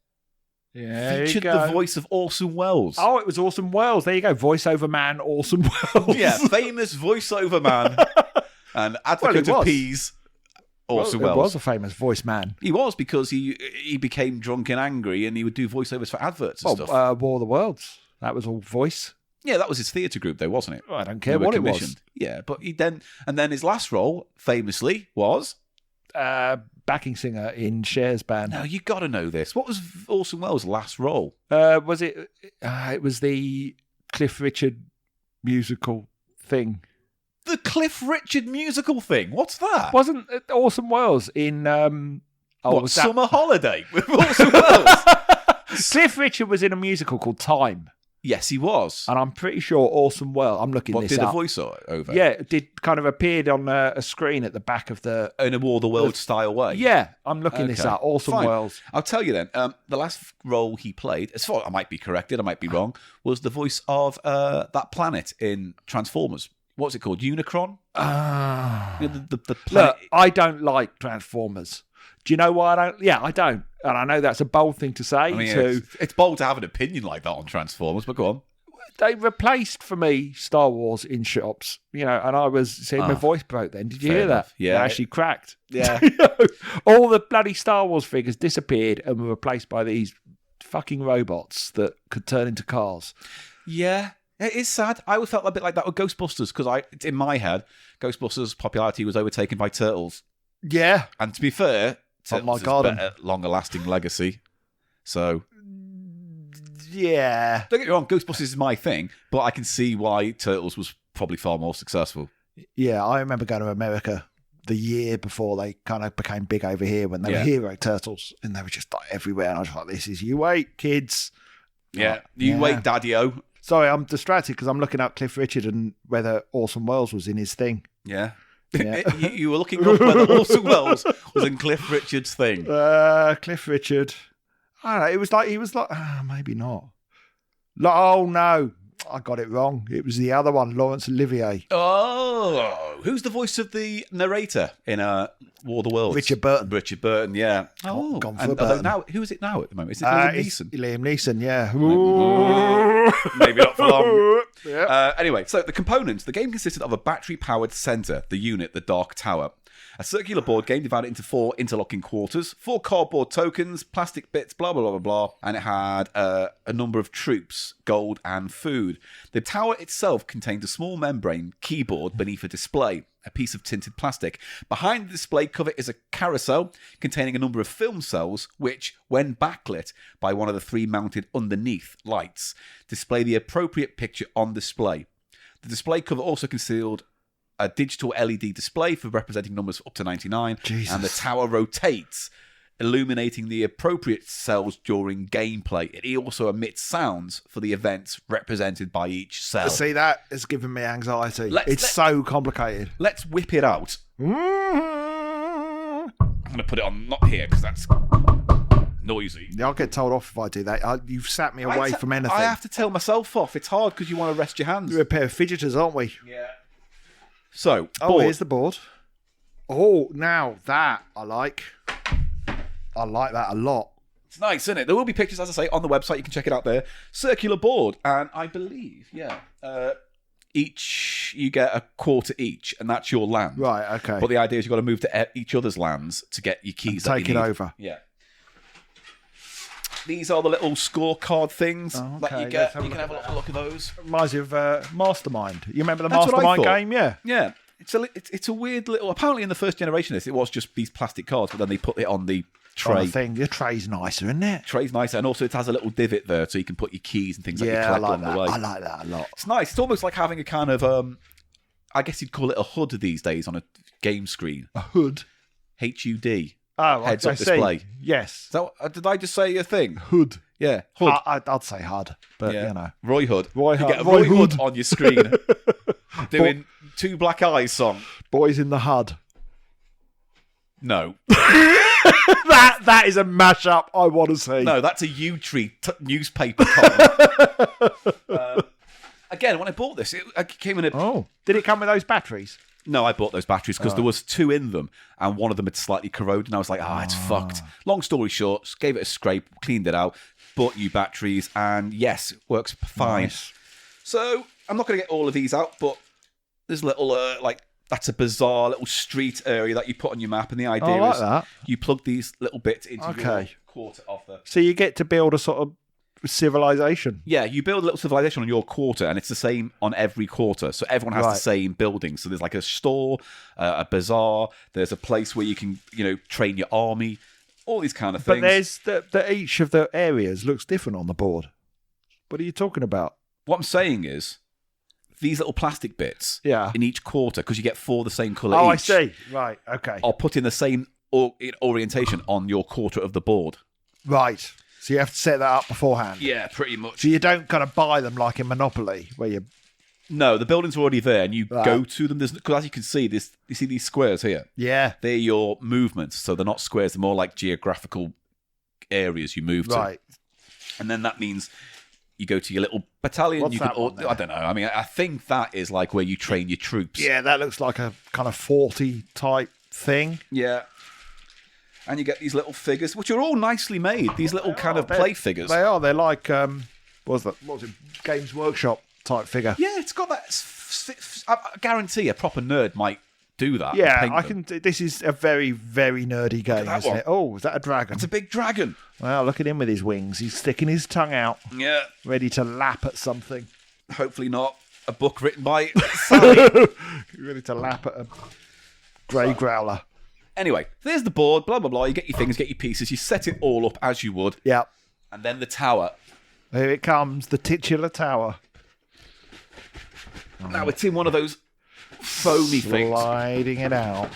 S6: featured the voice of Orson Welles.
S7: Oh, it was Orson Welles. There you go. Voiceover man, Orson Welles.
S6: Yeah, famous voiceover man and advocate of peas. Orson Welles.
S7: He was a famous voice man.
S6: He was, because he became drunk and angry, and he would do voiceovers for adverts and stuff.
S7: War of the Worlds. That was all voice.
S6: Yeah, that was his theatre group, though, wasn't it?
S7: Well, I don't care what it was.
S6: Yeah, but then his last role, famously, was
S7: backing singer in Cher's band.
S6: No, you got to know this. What was Orson Welles' last role?
S7: Was it? It was the Cliff Richard musical thing.
S6: The Cliff Richard musical thing? What's that?
S7: Wasn't Orson Welles in...
S6: Summer Holiday with Orson Welles?
S7: Cliff Richard was in a musical called Time.
S6: Yes, he was.
S7: And I'm pretty sure Orson Welles... I'm looking this up.
S6: Did a voiceover?
S7: Yeah, it did kind of appeared on a screen at the back of the...
S6: In a War of the Worlds style way?
S7: Yeah, I'm looking this up. Orson Welles.
S6: I'll tell you then. The last role he played, as far I might be corrected, I might be wrong, was the voice of that planet in Transformers. What's it called? Unicron? The planet.
S7: Look, I don't like Transformers. Do you know why I don't? Yeah, I don't. And I know that's a bold thing to say.
S6: I mean, it's bold to have an opinion like that on Transformers, but go on.
S7: They replaced, for me, Star Wars in shops, and I was seeing my voice broke then. Did you hear that?
S6: Yeah.
S7: It actually cracked.
S6: Yeah.
S7: All the bloody Star Wars figures disappeared and were replaced by these fucking robots that could turn into cars.
S6: Yeah. It is sad. I always felt a bit like that with Ghostbusters, because in my head, Ghostbusters' popularity was overtaken by Turtles.
S7: Yeah.
S6: And to be fair, Turtles
S7: God,
S6: is better, longer-lasting legacy. So...
S7: Yeah.
S6: Don't get me wrong, Ghostbusters is my thing, but I can see why Turtles was probably far more successful.
S7: Yeah, I remember going to America the year before they kind of became big over here when they were Hero Turtles, and they were just like everywhere, and I was like, this is, you wait, kids.
S6: Yeah. Wait, Daddy-O.
S7: Sorry, I'm distracted because I'm looking up Cliff Richard and whether Orson Welles was in his thing.
S6: Yeah. You were looking up whether Orson Welles was in Cliff Richard's thing.
S7: Cliff Richard. I don't know. He was like, maybe not. Oh, no. I got it wrong. It was the other one, Laurence Olivier.
S6: Oh. Who's the voice of the narrator in War of the Worlds?
S7: Richard Burton.
S6: Richard Burton, yeah.
S7: Oh, gone for Burton.
S6: Now, who is it now at the moment? Is it Liam Neeson?
S7: Liam Neeson, yeah.
S6: Maybe not for long.
S7: Yeah.
S6: Anyway, so the components. The game consisted of a battery-powered centre, the unit, the Dark Tower. A circular board game divided into 4 interlocking quarters, 4 cardboard tokens, plastic bits, blah, blah, blah, blah, blah. And it had a number of troops, gold, and food. The tower itself contained a small membrane keyboard beneath a display, a piece of tinted plastic. Behind the display cover is a carousel containing a number of film cells, which, when backlit by one of the 3 mounted underneath lights, display the appropriate picture on display. The display cover also concealed a digital LED display for representing numbers up to 99.
S7: Jesus.
S6: And the tower rotates, illuminating the appropriate cells during gameplay. It also emits sounds for the events represented by each cell.
S7: See, that is giving me anxiety. It's so complicated.
S6: Let's whip it out. I'm going to put it on not here because that's noisy.
S7: Yeah, I'll get told off if I do that. You've sat me away from anything.
S6: I have to tell myself off. It's hard because you want to rest your hands.
S7: We're a pair of fidgeters, aren't we?
S6: Yeah. So,
S7: here's the board. Oh, now that I like. I like that a lot.
S6: It's nice, isn't it? There will be pictures, as I say, on the website. You can check it out there. Circular board, and I believe, you get a quarter each, and that's your land.
S7: Right, okay.
S6: But the idea is you've got to move to each other's lands to get your keys.
S7: And take it over.
S6: Yeah. These are the little scorecard things that you get. You can have a look at those.
S7: Reminds you of Mastermind. You remember the
S6: That's
S7: Mastermind game? Yeah.
S6: Yeah. It's a weird little. Apparently, in the first generation of this, it was just these plastic cards, but then they put it on the tray.
S7: Thing. Your tray's nicer, isn't it?
S6: Tray's nicer, and also it has a little divot there, so you can put your keys and things that you collect along the way.
S7: I like that a lot.
S6: It's nice. It's almost like having a kind of, I guess you'd call it a HUD these days on a game screen.
S7: A hood.
S6: HUD.
S7: Oh,
S6: Heads-up display.
S7: Yes.
S6: So did I just say a thing?
S7: Hood.
S6: Yeah, HUD.
S7: I'd say HUD, but
S6: Yeah.
S7: you know.
S6: Roy Hood.
S7: Roy
S6: You
S7: Hood.
S6: get a
S7: Roy
S6: Roy Hood
S7: Hood.
S6: on your screen doing Two Black Eyes song.
S7: Boys in the HUD.
S6: No.
S7: That is a mashup I want to see.
S6: No, that's a U-Tree newspaper column. Again, when I bought this, it came in a...
S7: Oh. Did it come with those batteries?
S6: No, I bought those batteries because there was 2 in them and one of them had slightly corroded and I was like, it's fucked. Long story short, gave it a scrape, cleaned it out, bought new batteries and yes, it works fine.
S7: Nice.
S6: So, I'm not going to get all of these out, but there's a little, that's a bizarre little street area that you put on your map and the idea
S7: I like
S6: is
S7: that.
S6: you plug these little bits into your quarter of the...
S7: So you get to build a sort of civilization.
S6: Yeah, you build a little civilization on your quarter, and it's the same on every quarter. So everyone has the same building. So there's like a store, a bazaar. There's a place where you can, train your army. All these kind of things.
S7: But there's each of the areas looks different on the board. What are you talking about?
S6: What I'm saying is, these little plastic bits in each quarter, because you get 4 the same colour each.
S7: Oh, I see. Right, okay.
S6: Are put in the same orientation on your quarter of the board.
S7: Right. So you have to set that up beforehand.
S6: Yeah, pretty much.
S7: So you don't kind of buy them like in Monopoly, where you...
S6: No, the buildings are already there, and you go to them. Because as you can see, you see these squares here?
S7: Yeah.
S6: They're your movements, so they're not squares. They're more like geographical areas you move to.
S7: Right.
S6: And then that means you go to your little battalion.
S7: What's
S6: you
S7: that
S6: can,
S7: one then?
S6: I don't know. I mean, I think that is like where you train your troops.
S7: Yeah, that looks like a kind of 40 type thing.
S6: Yeah. And you get these little figures, which are all nicely made. These little kind of play figures.
S7: They are. They're like, what was it? Games Workshop type figure.
S6: Yeah, it's got that. I guarantee a proper nerd might do that.
S7: Yeah,
S6: and
S7: I
S6: paint them.
S7: can. This is a very, very nerdy game,
S6: that
S7: isn't
S6: one.
S7: it? Oh, is that a dragon?
S6: It's a big dragon.
S7: Well, look at him with his wings. He's sticking his tongue out,
S6: Yeah.
S7: ready to lap at something.
S6: Hopefully not a book written by Sally.
S7: Ready to lap at a grey growler.
S6: Anyway, there's the board, blah, blah, blah. You get your things, get your pieces. You set it all up as you would.
S7: Yeah.
S6: And then the tower.
S7: Here it comes, the titular tower.
S6: Now it's in one of those foamy things.
S7: Sliding it out.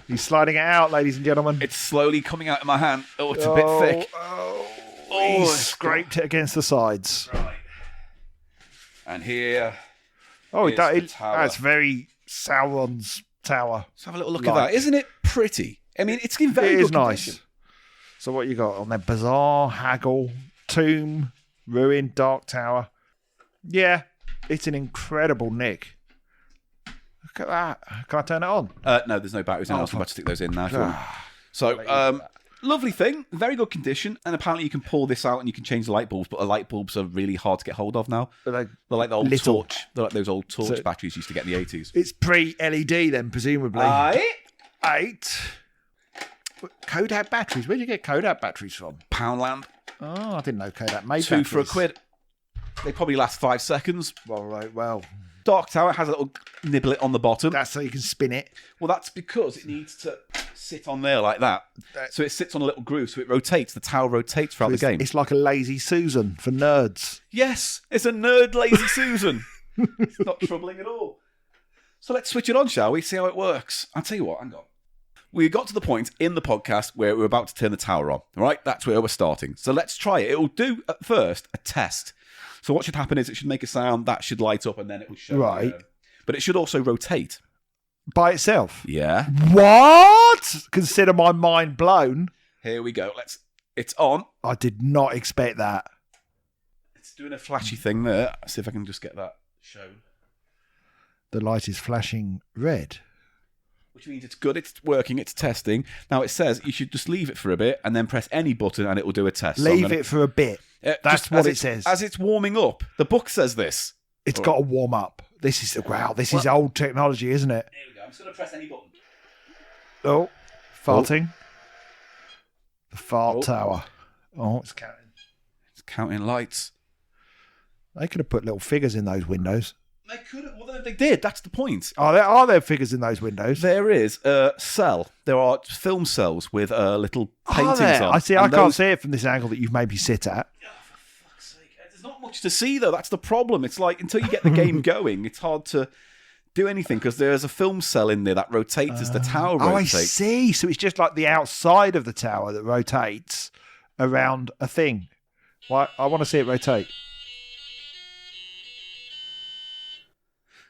S7: He's sliding it out, ladies and gentlemen.
S6: It's slowly coming out of my hand. Oh, it's a bit thick.
S7: Oh,
S6: Oh,
S7: he's
S6: it's
S7: scraped it against the sides.
S6: Right. And here,
S7: Oh,
S6: Here's the tower.
S7: that's very Sauron's tower.
S6: let's have a little look
S7: Like.
S6: at that. Isn't it pretty? I mean, it's in very
S7: It
S6: good
S7: is nice.
S6: condition.
S7: So what you got on there? Bazaar, haggle, tomb, ruin, dark tower. Yeah, it's an incredible nick. Look at that. Can I turn it on?
S6: No, there's no batteries in. I was about to stick those in now. for you.
S7: Ah.
S6: So, lovely thing, very good condition, and apparently you can pull this out and you can change the light bulbs, but the light bulbs are really hard to get hold of now.
S7: But
S6: They're like the old
S7: little.
S6: torch. They're like those old torch
S7: So-
S6: batteries you used to get in the 80s.
S7: It's pre-LED then, presumably.
S6: Aye.
S7: 8. Kodak batteries. Where do you get Kodak batteries from?
S6: Poundland.
S7: Oh, I didn't know Kodak made
S6: 2 for
S7: batteries.
S6: £1. They probably last 5 seconds.
S7: Well, right, well,
S6: Dark Tower has a little niblet on the bottom.
S7: that's so you can spin it.
S6: Well, that's because it needs to sit on there like that. So it sits on a little groove, so it rotates. The tower rotates throughout the game.
S7: It's like a lazy Susan for nerds.
S6: Yes, it's a nerd lazy Susan. It's not troubling at all. So let's switch it on, shall we? See how it works. I'll tell you what, hang on. We got to the point in the podcast where we're about to turn the tower on. All right, that's where we're starting. So let's try it. It will do, at first, a test. So what should happen is it should make a sound, that should light up, and then it will show.
S7: Right.
S6: But it should also rotate.
S7: By itself.
S6: Yeah.
S7: What? Consider my mind blown.
S6: Here we go. It's on.
S7: I did not expect that.
S6: It's doing a flashy thing there. Let's see if I can just get that shown.
S7: The light is flashing red.
S6: Which means it's good, it's working, it's testing. Now it says you should just leave it for a bit and then press any button and it will do a test. So I'm
S7: Leave
S6: gonna-
S7: it for a bit. That's
S6: just
S7: what
S6: as
S7: it says.
S6: As it's warming up. The book says this.
S7: It's got to warm up. This is is old technology, isn't it?
S6: Here we go. I'm just going to press any button.
S7: Oh, farting. The fart
S6: Oh.
S7: tower. Oh, it's counting.
S6: It's counting lights.
S7: They could have put little figures in those windows.
S6: They could have. Well, they did. That's the point.
S7: Are there figures in those windows?
S6: There is a cell. There are film cells with little paintings on.
S7: I see. I can't see it from this angle that you've made me sit at.
S6: For fuck's sake. There's not much to see, though. That's the problem. It's like, until you get the game going, it's hard to do anything, because there's a film cell in there that rotates as the tower rotates.
S7: I see. So it's just like the outside of the tower that rotates around a thing. Why? I want to see it rotate.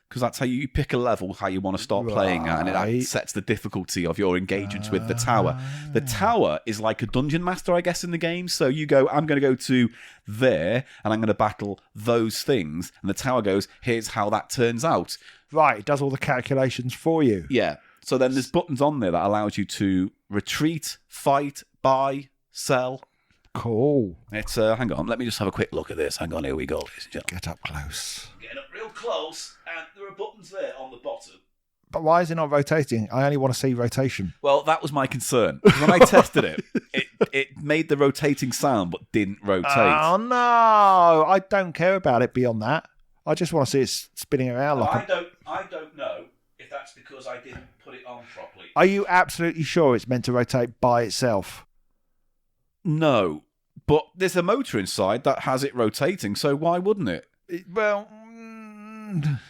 S6: Because that's how you pick a level, how you want to start playing at, and it sets the difficulty of your engagements with the tower. The tower is like a dungeon master, I guess, in the game. So you go, I'm going to go to there, and I'm going to battle those things. And the tower goes, here's how that turns out.
S7: Right, it does all the calculations for you.
S6: Yeah. So then there's buttons on there that allows you to retreat, fight, buy, sell.
S7: Cool.
S6: It's hang on, let me just have a quick look at this. Hang on, here we go, ladies and gentlemen.
S7: Get up close.
S6: Getting up real close, and there are buttons there on the bottom.
S7: But why is it not rotating? I only want to see rotation.
S6: Well, that was my concern. When I tested it, it made the rotating sound but didn't rotate.
S7: Oh no! I don't care about it beyond that. I just want to see it spinning around like.
S6: I don't know if that's because I didn't put it on properly.
S7: Are you absolutely sure it's meant to rotate by itself?
S6: No, but there's a motor inside that has it rotating, so why wouldn't it?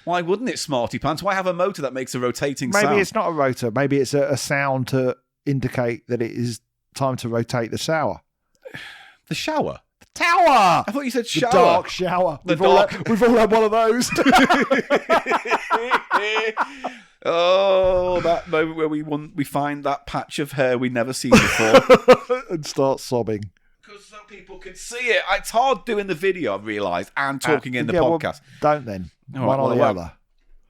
S6: Why wouldn't it, Smarty Pants? Why have a motor that makes a rotating sound?
S7: Maybe it's not a rotor. Maybe it's a sound to indicate that it is time to rotate the shower.
S6: The shower?
S7: The tower!
S6: I thought you said shower.
S7: The dark shower. We've all had one of those.
S6: Oh, that moment where we find that patch of hair we never seen before.
S7: And start sobbing.
S6: Because so people can see it. It's hard doing the video, I've realised, and talking in the podcast.
S7: Well, don't then.
S6: All
S7: one
S6: right,
S7: or the other.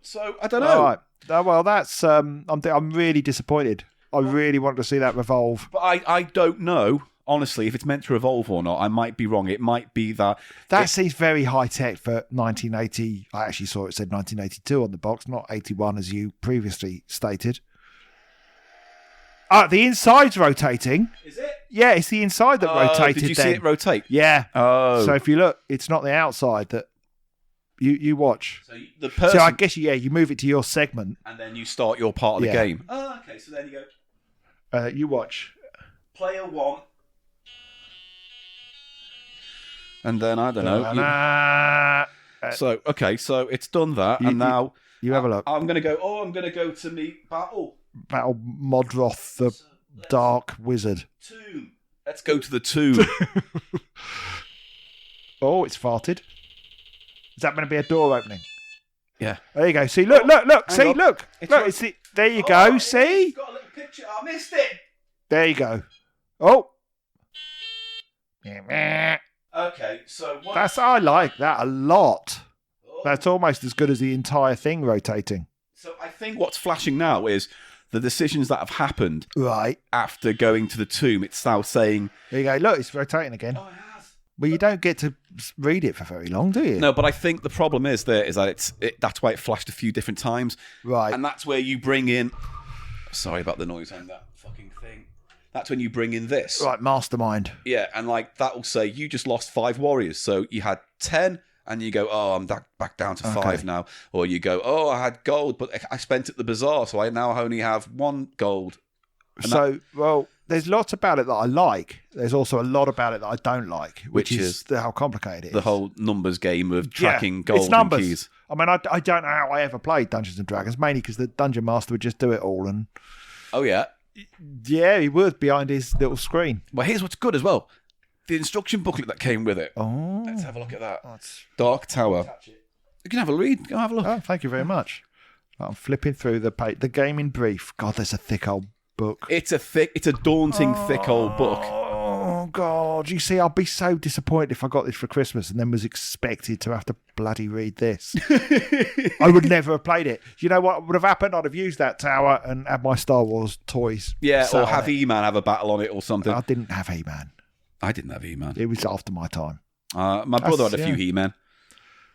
S6: So, I don't know.
S7: All right. Well, that's... I'm really disappointed. I really want to see that revolve.
S6: But I don't know, honestly, if it's meant to revolve or not. I might be wrong. It might be that...
S7: That seems very high-tech for 1980. I actually saw it said 1982 on the box, not 81 as you previously stated. The inside's rotating.
S6: Is it?
S7: Yeah, it's the inside that rotated.
S6: Did you see it rotate?
S7: Yeah.
S6: Oh.
S7: So if you look, it's not the outside that you watch.
S6: So the person...
S7: So I guess, you move it to your segment.
S6: And then you start your part of the game. Oh, okay. So then you go...
S7: You watch.
S6: Player 1. And then, I don't know. So, okay, so it's done that, and now...
S7: You have a look.
S6: I'm going to go to me battle.
S7: Battle Modroth, the Dark Wizard.
S6: Tomb. Let's go to the tomb.
S7: Oh, it's farted. Is that going to be a door opening?
S6: Yeah.
S7: There you go. See, look. See, look. Look, there you go. See?
S6: It's got a little picture. I missed it.
S7: There you go. Oh.
S6: Okay, so...
S7: I like that a lot. Oh. That's almost as good as the entire thing rotating.
S6: So I think what's flashing now is the decisions that have happened after going to the tomb. It's now saying...
S7: There you go. Look, it's rotating again.
S6: Oh, it has.
S7: Well, you don't get to read it for very long, do you?
S6: No, but I think the problem is that that's why it flashed a few different times.
S7: Right.
S6: And that's where you bring in... Sorry about the noise on that fucking thing. That's when you bring in this.
S7: Right, mastermind.
S6: Yeah, and that will say you just lost 5 warriors. So you had 10... And you go, oh, I'm back down to 5 now. Or you go, oh, I had gold, but I spent at the bazaar, so I now only have 1 gold. And
S7: there's lots about it that I like. There's also a lot about it that I don't like, which is how complicated it is.
S6: The whole numbers game of tracking gold
S7: it's numbers.
S6: And keys.
S7: I mean, I don't know how I ever played Dungeons & Dragons, mainly because the Dungeon Master would just do it all. And
S6: oh, yeah?
S7: Yeah, he would behind his little screen.
S6: Well, here's what's good as well. The instruction booklet that came with it.
S7: Oh.
S6: Let's have a look at that. Dark Tower. You can have a read. Go have a look.
S7: Oh, thank you very much. I'm flipping through the page. The game in brief. God, there's a thick old book.
S6: It's a daunting, thick old book.
S7: Oh, God. You see, I'll be so disappointed if I got this for Christmas and then was expected to have to bloody read this. I would never have played it. You know what would have happened? I'd have used that tower and had my Star Wars toys.
S6: Yeah, or have E-Man have a battle on it or something.
S7: I didn't have E-Man.
S6: I didn't have He-Man.
S7: It was after my time.
S6: My brother had a few He-Man,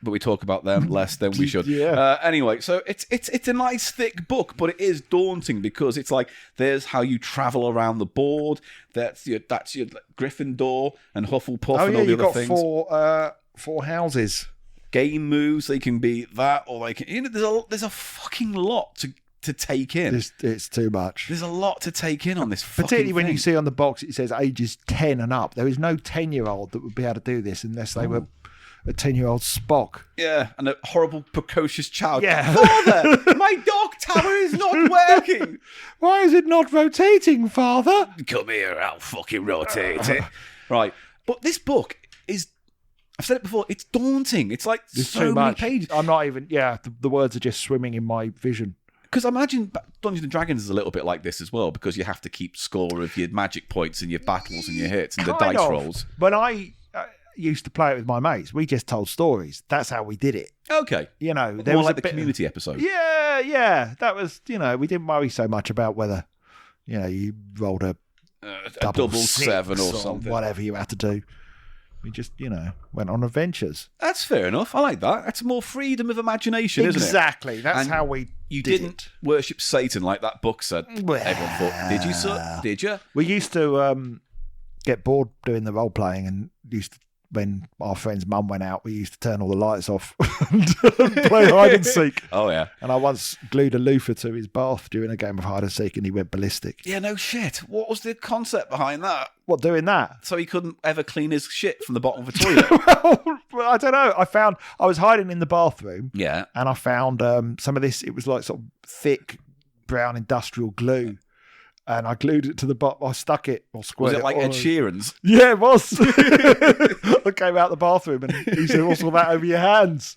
S6: but we talk about them less than we should.
S7: Yeah.
S6: Anyway, so it's a nice thick book, but it is daunting because it's like there's how you travel around the board. That's your Gryffindor and Hufflepuff and all the other things.
S7: Oh yeah, you've got 4 houses.
S6: game moves. They can be that, or they can. There's a fucking lot to take in.
S7: It's too much.
S6: There's a lot to take in on this.
S7: Particularly when
S6: thing.
S7: you see on the box it says ages 10 and up. There is no 10-year-old that would be able to do this unless they were a 10-year-old Spock.
S6: Yeah, and a horrible, precocious child.
S7: Yeah.
S6: Father, my dog tower is not working.
S7: Why is it not rotating, Father?
S6: Come here, I'll fucking rotate it. Right. But this book is, I've said it before, it's daunting. It's like
S7: There's
S6: so
S7: too
S6: many
S7: much.
S6: pages.
S7: I'm not even, the words are just swimming in my vision.
S6: Because I imagine Dungeons & Dragons is a little bit like this as well, because you have to keep score of your magic points and your battles and your hits and the
S7: Kind
S6: dice
S7: of.
S6: rolls.
S7: When I used to play it with my mates, we just told stories. That's how we did it.
S6: Okay.
S7: You know, there
S6: More
S7: was
S6: like
S7: a
S6: the
S7: bit
S6: community episode.
S7: Yeah. That was, we didn't worry so much about whether, you rolled a
S6: double
S7: six
S6: 7 or something.
S7: whatever you had to do. We just, went on adventures.
S6: That's fair enough. I like that. That's more freedom of imagination, isn't it?
S7: Exactly. That's
S6: And
S7: how we
S6: You
S7: did
S6: didn't
S7: it.
S6: worship Satan like that book said.
S7: Well.
S6: Everyone thought, did you, sir? Did you?
S7: We used to get bored doing the role playing and when our friend's mum went out, we used to turn all the lights off and play hide and seek.
S6: Oh, yeah.
S7: And I once glued a loofah to his bath during a game of hide and seek and he went ballistic.
S6: Yeah, no shit. What was the concept behind that?
S7: What, doing that?
S6: So he couldn't ever clean his shit from the bottom of a toilet?
S7: Well, I don't know. I was hiding in the bathroom.
S6: Yeah.
S7: And I found some of this, it was like sort of thick brown industrial glue. And I glued it to the bottom. I stuck it or
S6: Was
S7: squared
S6: it like Ed Sheeran's?
S7: Yeah, it was. I came out the bathroom and he said, "What's all that over your hands?"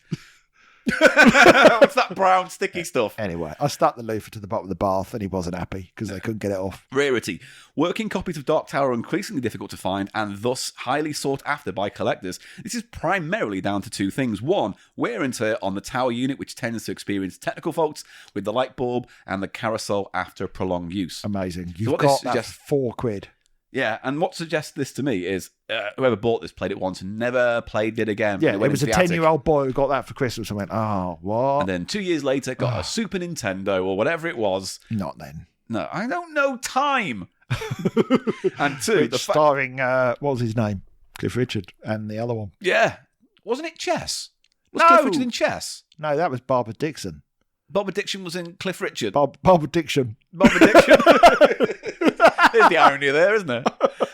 S6: What's that brown sticky stuff?
S7: Anyway, I stuck the loofah to the bottom of the bath and he wasn't happy because they couldn't get it off.
S6: Rarity. Working copies of Dark Tower are increasingly difficult to find and thus highly sought after by collectors. This is primarily down to two things. One, wear and tear on the tower unit, which tends to experience technical faults with the light bulb and the carousel after prolonged use.
S7: Amazing.
S6: So
S7: You've
S6: what this
S7: got that
S6: suggests-
S7: for £4.
S6: Yeah, and what suggests this to me is whoever bought this played it once and never played it again.
S7: Yeah,
S6: They
S7: it
S6: went
S7: was a
S6: into the attic.
S7: 10-year-old boy who got that for Christmas and went, "Oh, what?"
S6: And then 2 years later got a Super Nintendo or whatever it was.
S7: Not then.
S6: No, I don't know time. And two,
S7: Which starring, what was his name? Cliff Richard and the other one.
S6: yeah, wasn't it Chess? Was
S7: No.
S6: Cliff Richard in Chess?
S7: No, that was Barbara Dixon.
S6: Bob Addiction was in Cliff Richard.
S7: Barbara Dixon.
S6: Bob Addiction. There's the irony there, isn't there?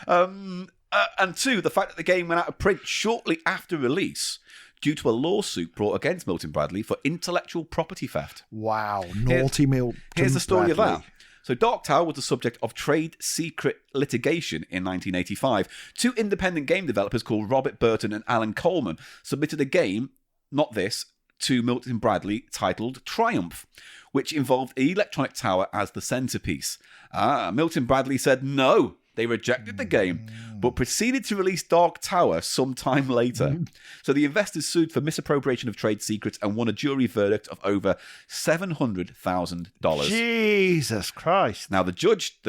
S6: And two, the fact that the game went out of print shortly after release due to a lawsuit brought against Milton Bradley for intellectual property theft.
S7: Wow, naughty Milton
S6: Here's the story of
S7: Bradley.
S6: that. So Dark Tower was the subject of trade secret litigation in 1985. Two independent game developers called Robert Burton and Alan Coleman submitted a game, not this, to Milton Bradley titled Triumph, which involved the electronic tower as the centerpiece. Milton Bradley said no. They rejected the game, but proceeded to release Dark Tower sometime later. So the investors sued for misappropriation of trade secrets and won a jury verdict of over $700,000.
S7: Jesus Christ.
S6: Now, the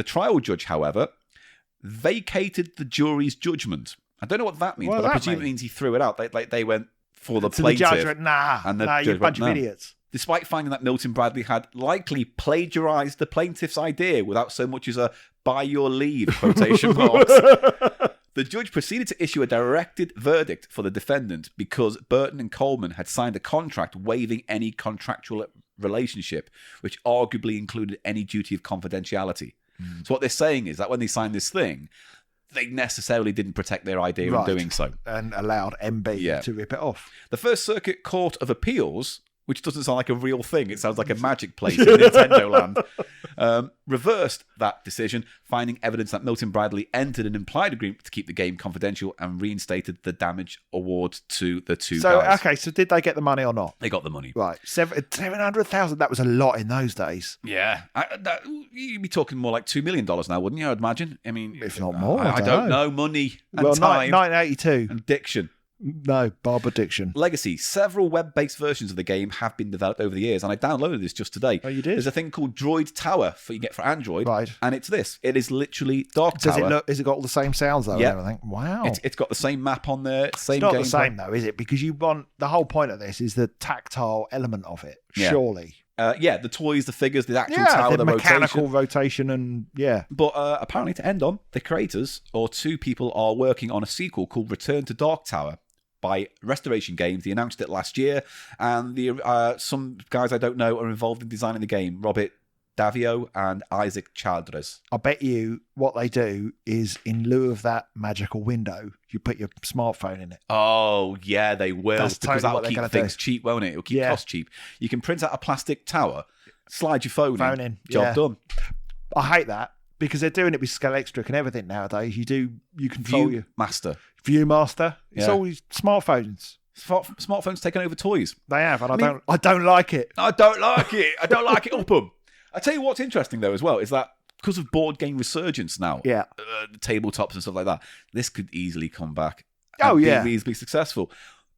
S6: trial judge, however, vacated the jury's judgment. I don't know what that means,
S7: What
S6: but
S7: does
S6: I
S7: that
S6: presume it
S7: mean?
S6: means he threw it out. They went for the
S7: To the
S6: plaintiff.
S7: judge went, and
S6: the
S7: you're a
S6: judge
S7: bunch
S6: went,
S7: of
S6: "No."
S7: idiots.
S6: Despite finding that Milton Bradley had likely plagiarised the plaintiff's idea without so much as a "by your leave" quotation marks. The judge proceeded to issue a directed verdict for the defendant because Burton and Coleman had signed a contract waiving any contractual relationship, which arguably included any duty of confidentiality. So what they're saying is that when they signed this thing, they necessarily didn't protect their idea in
S7: Right.
S6: doing so.
S7: And allowed MB
S6: Yeah.
S7: to rip it off.
S6: The First Circuit Court of Appeals, which doesn't sound like a real thing, it sounds like a magic place in Nintendo land, reversed that decision, finding evidence that Milton Bradley entered an implied agreement to keep the game confidential and reinstated the damage award to the two guys.
S7: Okay, so did they get the money or not?
S6: They got the money.
S7: Right, 700,000. That was a lot in those days.
S6: Yeah. You'd be talking more like $2 million now, wouldn't you, I'd imagine? I mean,
S7: If not more,
S6: I
S7: I
S6: don't
S7: don't
S6: know. Money and
S7: Well,
S6: time
S7: 1982.
S6: and diction.
S7: No, Barbara Dixon.
S6: Legacy. Several web-based versions of the game have been developed over the years, and I downloaded this just today.
S7: Oh, you did?
S6: There's a thing called Droid Tower you get for Android,
S7: Right.
S6: and it's this. It is literally Dark
S7: Does
S6: Tower.
S7: it look? Has it got all the same sounds though?
S6: Yeah.
S7: And everything. Wow.
S6: It's got the same map on there, same
S7: It's not
S6: gameplay.
S7: the same though, is it? Because you want the whole point of this is the tactile element of it.
S6: Yeah.
S7: Surely.
S6: Yeah, the toys, the figures, the actual
S7: Yeah,
S6: tower,
S7: the
S6: the
S7: mechanical
S6: rotation.
S7: rotation and yeah.
S6: But apparently, to end on, the creators, or two people, are working on a sequel called Return to Dark Tower, by Restoration Games. They announced it last year, and some guys I don't know are involved in designing the game. Robert Davio and Isaac Childress.
S7: I bet you what they do is, in lieu of that magical window, you put your smartphone in it.
S6: Oh, yeah, they will.
S7: That's
S6: because
S7: totally what
S6: that'll
S7: they're
S6: keep
S7: gonna
S6: things
S7: do.
S6: cheap, won't it? It'll keep costs cheap. You can print out a plastic tower, slide your phone in. Job done.
S7: I hate that because they're doing it with Scalextric and everything nowadays. You control your Viewmaster. It's all these smartphones.
S6: Smartphones taking over toys.
S7: They have, and I don't like it.
S6: I don't like it. I don't like it up 'em. I tell you what's interesting though as well is that because of board game resurgence now, the tabletops and stuff like that, this could easily come back. And be successful.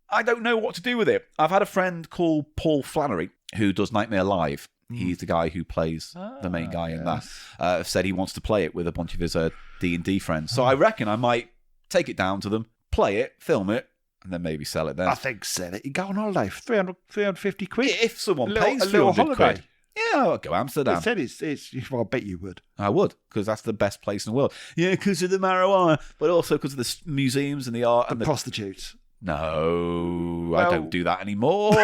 S6: I don't know what to do with it. I've had a friend called Paul Flannery who does Nightmare Live. He's the guy who plays the main guy in that. Said he wants to play it with a bunch of his D&D friends. So I reckon I might take it down to them, play it, film it, and then maybe sell it then.
S7: I think sell it. You go on holiday for 350 quid.
S6: If someone pays
S7: a little
S6: 300
S7: holiday.
S6: quid. Yeah, I'll go Amsterdam.
S7: I said it's well, I bet you would.
S6: I would, because that's the best place in the world. Yeah, because of the marijuana, but also because of the museums and the art. And the
S7: prostitutes.
S6: No, I don't do that anymore.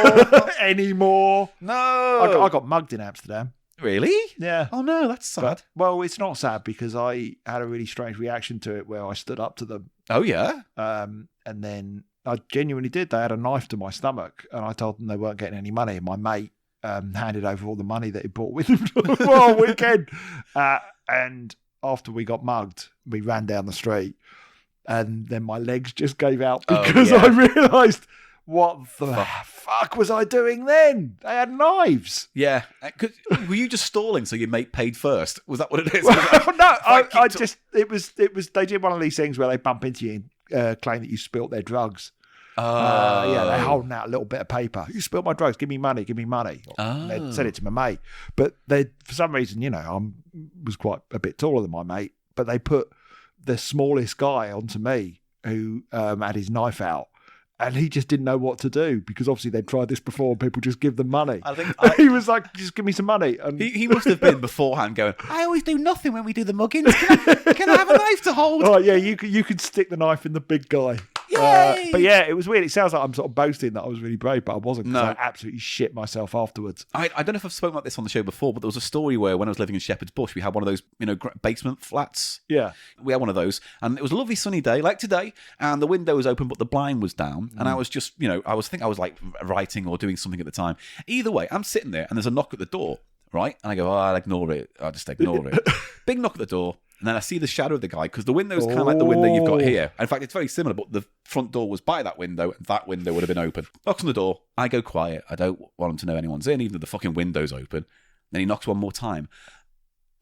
S7: Anymore?
S6: No.
S7: I got mugged in Amsterdam.
S6: Really?
S7: Yeah.
S6: Oh no, that's sad.
S7: Well, it's not sad because I had a really strange reaction to it where I stood up to them.
S6: Oh yeah?
S7: And then I genuinely did. They had a knife to my stomach and I told them they weren't getting any money. My mate handed over all the money that he brought with him for a weekend. And after we got mugged, we ran down the street and then my legs just gave out because I realised, what the fuck was I doing then? They had knives.
S6: Yeah. Were you just stalling so your mate paid first? Was that what it is?
S7: No, I just, it was, they did one of these things where they bump into you and claim that you spilt their drugs. They're holding out a little bit of paper. You spilled my drugs. Give me money. Give me money. They said it to my mate, but for some reason, I was quite a bit taller than my mate, but they put the smallest guy onto me who had his knife out. And he just didn't know what to do because obviously they'd tried this before and people just give them money. He was like, just give me some money. And
S6: he must have been beforehand going, I always do nothing when we do the muggings. Can I have a knife to hold?
S7: Oh, yeah, you could stick the knife in the big guy. But yeah, it was weird. It sounds like I'm sort of boasting that I was really brave, but I wasn't because I absolutely shit myself afterwards.
S6: I don't know if I've spoken about this on the show before, but there was a story where when I was living in Shepherd's Bush, we had one of those, basement flats.
S7: Yeah.
S6: We had one of those, and it was a lovely sunny day, like today, and the window was open, but the blind was down, and I was just, I was like writing or doing something at the time. Either way, I'm sitting there, and there's a knock at the door, right? And I go, I'll ignore it. I'll just ignore it. Big knock at the door. And then I see the shadow of the guy because the window is kind of like the window you've got here. In fact, it's very similar, but the front door was by that window and that window would have been open. Knocks on the door. I go quiet. I don't want him to know anyone's in, even though the fucking window's open. Then he knocks one more time.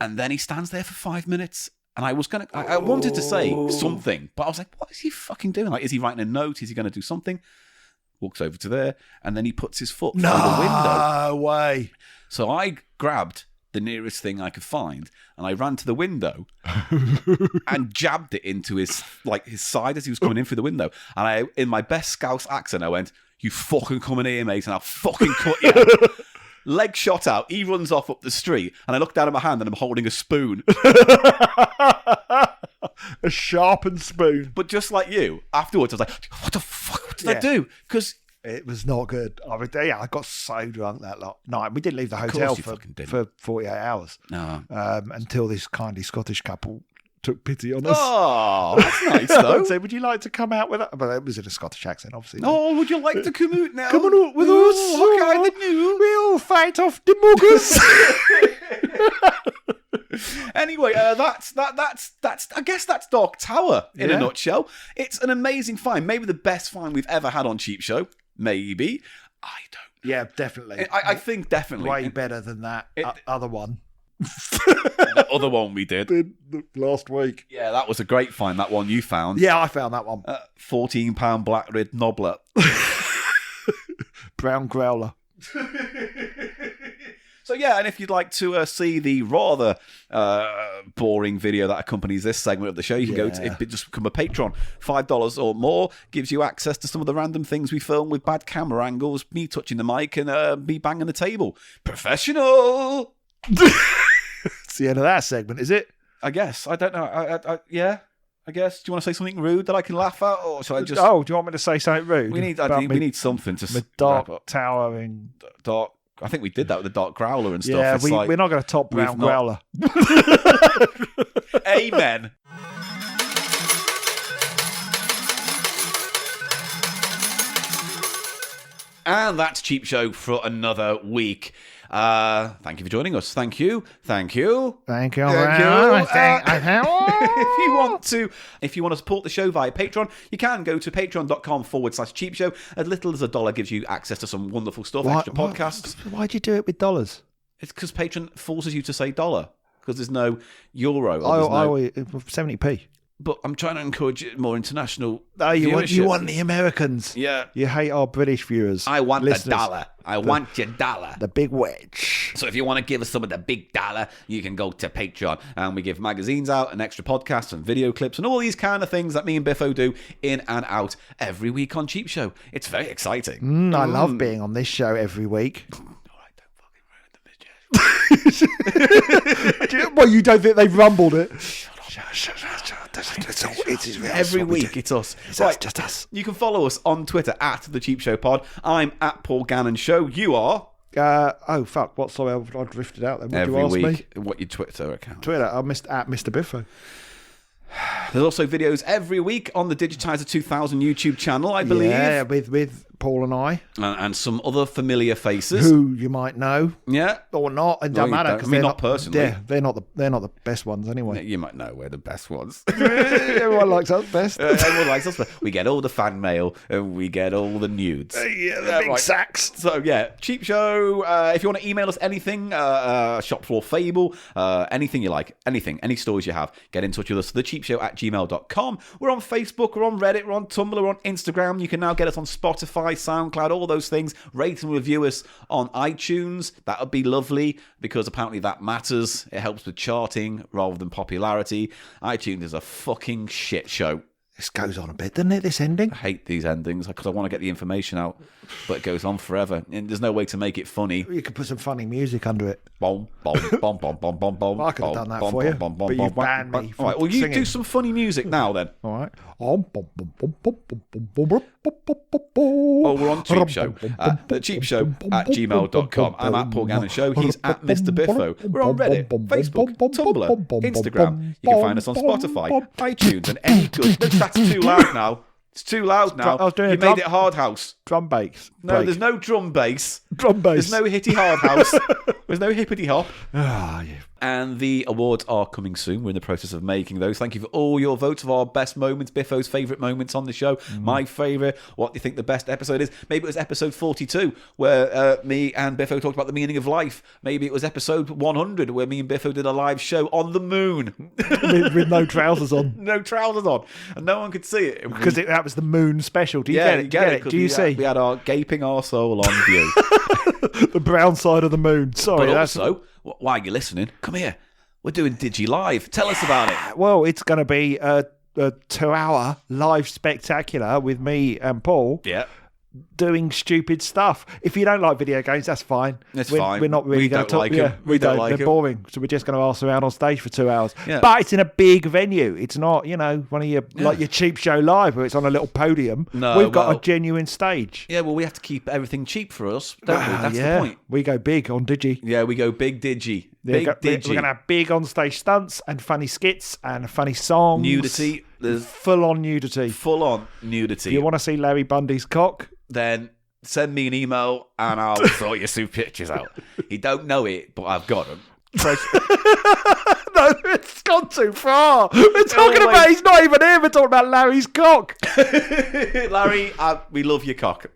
S6: And then he stands there for 5 minutes. And I was I wanted to say something, but I was like, what is he fucking doing? Like, is he writing a note? Is he going to do something? Walks over to there and then he puts his foot through the window.
S7: No way.
S6: So I grabbed the nearest thing I could find, and I ran to the window and jabbed it into his side as he was coming in through the window. And I, in my best Scouse accent, I went, "You fucking come in here, mate, and I'll fucking cut you." Leg shot out. He runs off up the street, and I look down at my hand, and I'm holding a spoon,
S7: a sharpened spoon.
S6: But just like you, afterwards, I was like, "What the fuck? What did I do?" Because
S7: it was not good. I got so drunk that night. We didn't leave the hotel for 48 hours.
S6: No.
S7: Until this kindly Scottish couple took pity on us.
S6: Oh, that's nice, though.
S7: Said, would you like to come out with us? But it was in a Scottish accent, obviously.
S6: Oh, would you like to come out now?
S7: Come on out with us.
S6: What kind of new?
S7: We'll fight off the muggers.
S6: Anyway, that's I guess that's Dark Tower in a nutshell. It's an amazing find, maybe the best find we've ever had on Cheap Show. Maybe. I don't.
S7: Yeah, definitely.
S6: I think definitely
S7: way better than that other one.
S6: The other one we did
S7: last week.
S6: Yeah, that was a great find. That one you found.
S7: Yeah, I found that one.
S6: £14 black red knobbler,
S7: brown growler.
S6: So yeah, and if you'd like to see the rather boring video that accompanies this segment of the show, you can go to just become a patron. $5 or more gives you access to some of the random things we film with bad camera angles, me touching the mic, and me banging the table. Professional.
S7: It's the end of that segment, is it?
S6: I guess. I don't know. Yeah. I guess. Do you want to say something rude that I can laugh at, or shall I just?
S7: Oh, do you want me to say something rude?
S6: We need something to.
S7: The dark tower in
S6: dark. I think we did that with the dark growler and stuff.
S7: Yeah,
S6: it's
S7: we're not going to top brown growler.
S6: Amen. And that's Cheap Show for another week. Thank you for joining us. Thank you.
S7: Thank you.
S6: If you want to support the show via Patreon, you can go to patreon.com/cheap show. As little as $1 gives you access to some wonderful stuff, extra podcasts.
S7: Why'd you do it with dollars?
S6: It's because Patreon forces you to say dollar, because there's no euro.
S7: I 70p.
S6: But I'm trying to encourage more international
S7: viewership. You want the Americans.
S6: Yeah.
S7: You hate our British viewers.
S6: I want the dollar. I want your dollar.
S7: The big wedge.
S6: So if you want to give us some of the big dollar, you can go to Patreon. And we give magazines out and extra podcasts and video clips and all these kind of things that me and Biffo do in and out every week on Cheap Show. It's very exciting.
S7: I love being on this show every week. Well, you don't think they've rumbled it?
S6: Every week, it's us.
S7: It's just us.
S6: You can follow us on Twitter at The Cheap Show Pod. I'm at Paul Gannon Show. You are?
S7: Oh, fuck. What? Sorry, I drifted out then. What
S6: every
S7: do you ask
S6: week.
S7: Me?
S6: What your Twitter account?
S7: Twitter, I'm at Mr. Biffo.
S6: There's also videos every week on the Digitizer 2000 YouTube channel, I believe.
S7: Yeah, with Paul and I.
S6: And some other familiar faces.
S7: Who you might know.
S6: Yeah.
S7: Or not. It doesn't matter.
S6: I mean, not personally.
S7: Yeah, they're not the best ones anyway.
S6: You might know we're the best ones.
S7: Everyone likes us best.
S6: Everyone likes us best. We get all the fan mail and we get all the nudes.
S7: Yeah, the big sacks.
S6: So, yeah, Cheap Show. If you want to email us anything, Shop Floor Fable, anything you like, anything, any stories you have, get in touch with us, thecheapshow@gmail.com. We're on Facebook, we're on Reddit, we're on Tumblr, we're on Instagram. You can now get us on Spotify, SoundCloud, all those things. Rate and review us on iTunes. That would be lovely, because apparently that matters. It helps with charting rather than popularity. iTunes is a fucking shit show.
S7: This goes on a bit, doesn't it, this ending?
S6: I hate these endings because I want to get the information out, but it goes on forever. And there's no way to make it funny.
S7: You could put some funny music under it.
S6: Bom, bom, bom, bom, bom, bom, bom.
S7: I could have done that for you, but you've banned me from
S6: All right, well, you
S7: singing.
S6: do some funny music now, then.
S7: All right.
S6: Oh, we're on Cheap Show. cheapshow@gmail.com. I'm at Paul Gannon Show. He's at Mr. Biffo. We're on Reddit, Facebook, Tumblr, Instagram. You can find us on Spotify, iTunes, and any good... That's too loud now. It's too loud now.
S7: I was doing
S6: you made it hard house.
S7: Drum bass.
S6: No, there's no drum bass.
S7: Drum bass.
S6: There's no hitty hard house. There's no hippity hop.
S7: Ah, yeah.
S6: And the awards are coming soon. We're in the process of making those. Thank you for all your votes of our best moments, Biffo's favourite moments on the show. My favourite. What do you think the best episode is? Maybe it was episode 42, where me and Biffo talked about the meaning of life. Maybe it was episode 100, where me and Biffo did a live show on the moon.
S7: with no trousers on.
S6: No trousers on. And no one could see it.
S7: Because that was the moon special. Do you get it?
S6: You get it.
S7: Do you see?
S6: We had our gaping arsehole on view.
S7: The brown side of the moon. Sorry.
S6: But also, why are you listening? Come here. We're doing Digi Live. Tell us about it.
S7: Well, it's going to be a 2-hour live spectacular with me and Paul.
S6: Yeah.
S7: Doing stupid stuff. If you don't like video games, that's fine.
S6: It's fine.
S7: We're not really going to talk.
S6: Like them. We don't like
S7: They're
S6: them.
S7: boring. So we're just going to ask around on stage for 2 hours.
S6: Yeah.
S7: But it's in a big venue. It's not, one of your like your Cheap Show Live where it's on a little podium.
S6: No,
S7: we've got a genuine stage.
S6: Yeah, well, we have to keep everything cheap for us, don't we? That's the point.
S7: We go big on Digi.
S6: Yeah, we go big Digi.
S7: We're going to have big on stage stunts and funny skits and funny songs.
S6: Nudity. There's
S7: full on nudity.
S6: Full on nudity.
S7: If you want to see Larry Bundy's cock,
S6: then send me an email and I'll sort you some pictures out. You don't know it, but I've got them.
S7: No, it's gone too far. We're talking about he's not even here. We're talking about Larry's cock.
S6: Larry, we love your cock.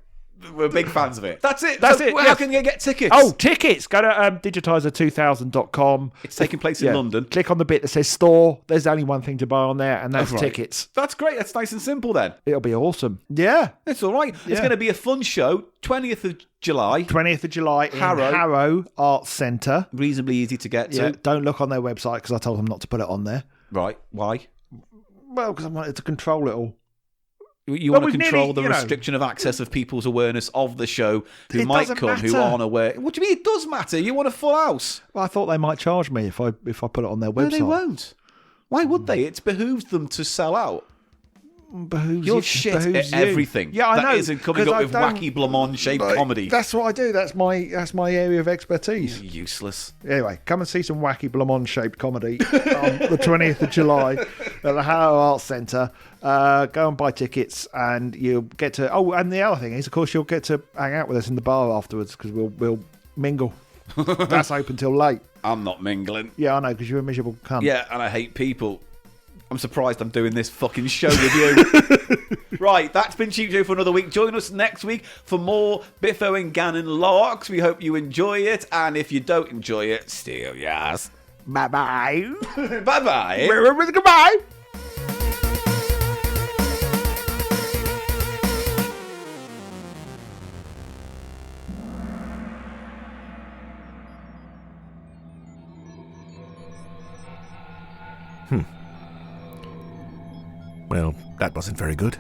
S6: We're big fans of it. That's it.
S7: That's it.
S6: How can you get tickets?
S7: Oh, tickets. Go to digitizer2000.com.
S6: It's taking place in London.
S7: Click on the bit that says store. There's only one thing to buy on there, and that's tickets.
S6: That's great. That's nice and simple then.
S7: It'll be awesome. Yeah.
S6: It's all right. It's going to be a fun show. 20th of July.
S7: 20th of July in Harrow Arts Centre.
S6: Reasonably easy to get to.
S7: Don't look on their website because I told them not to put it on there.
S6: Right. Why?
S7: Well, because I wanted to control it all.
S6: You want to control the restriction of access of people's awareness of the show who might come, who aren't aware. What do you mean it does matter? You want a full house.
S7: Well, I thought they might charge me if I put it on their website.
S6: No, they won't. Why would they? It behooves them to sell out.
S7: Behooves
S6: You're
S7: you-
S6: shit
S7: behooves
S6: at
S7: you.
S6: everything.
S7: Yeah, I know.
S6: That isn't coming
S7: 'cause
S6: up
S7: I
S6: with
S7: don't-
S6: wacky blancmange-shaped
S7: like,
S6: comedy.
S7: That's what I do. That's my area of expertise.
S6: Useless.
S7: Anyway, come and see some wacky Blamont-shaped comedy on the 20th of July at the Harrow Arts Centre. Go and buy tickets, and you'll get to. Oh, and the other thing is, of course, you'll get to hang out with us in the bar afterwards because we'll mingle. That's open till late.
S6: I'm not mingling.
S7: Yeah, I know, because you're a miserable cunt.
S6: Yeah, and I hate people. I'm surprised I'm doing this fucking show with you. Right, that's been Cheap Show for another week. Join us next week for more Biffo and Gannon larks. We hope you enjoy it, and if you don't enjoy it, steal your ass.
S7: Bye-bye.
S6: Bye-bye.
S7: Goodbye.
S3: Well, that wasn't very good.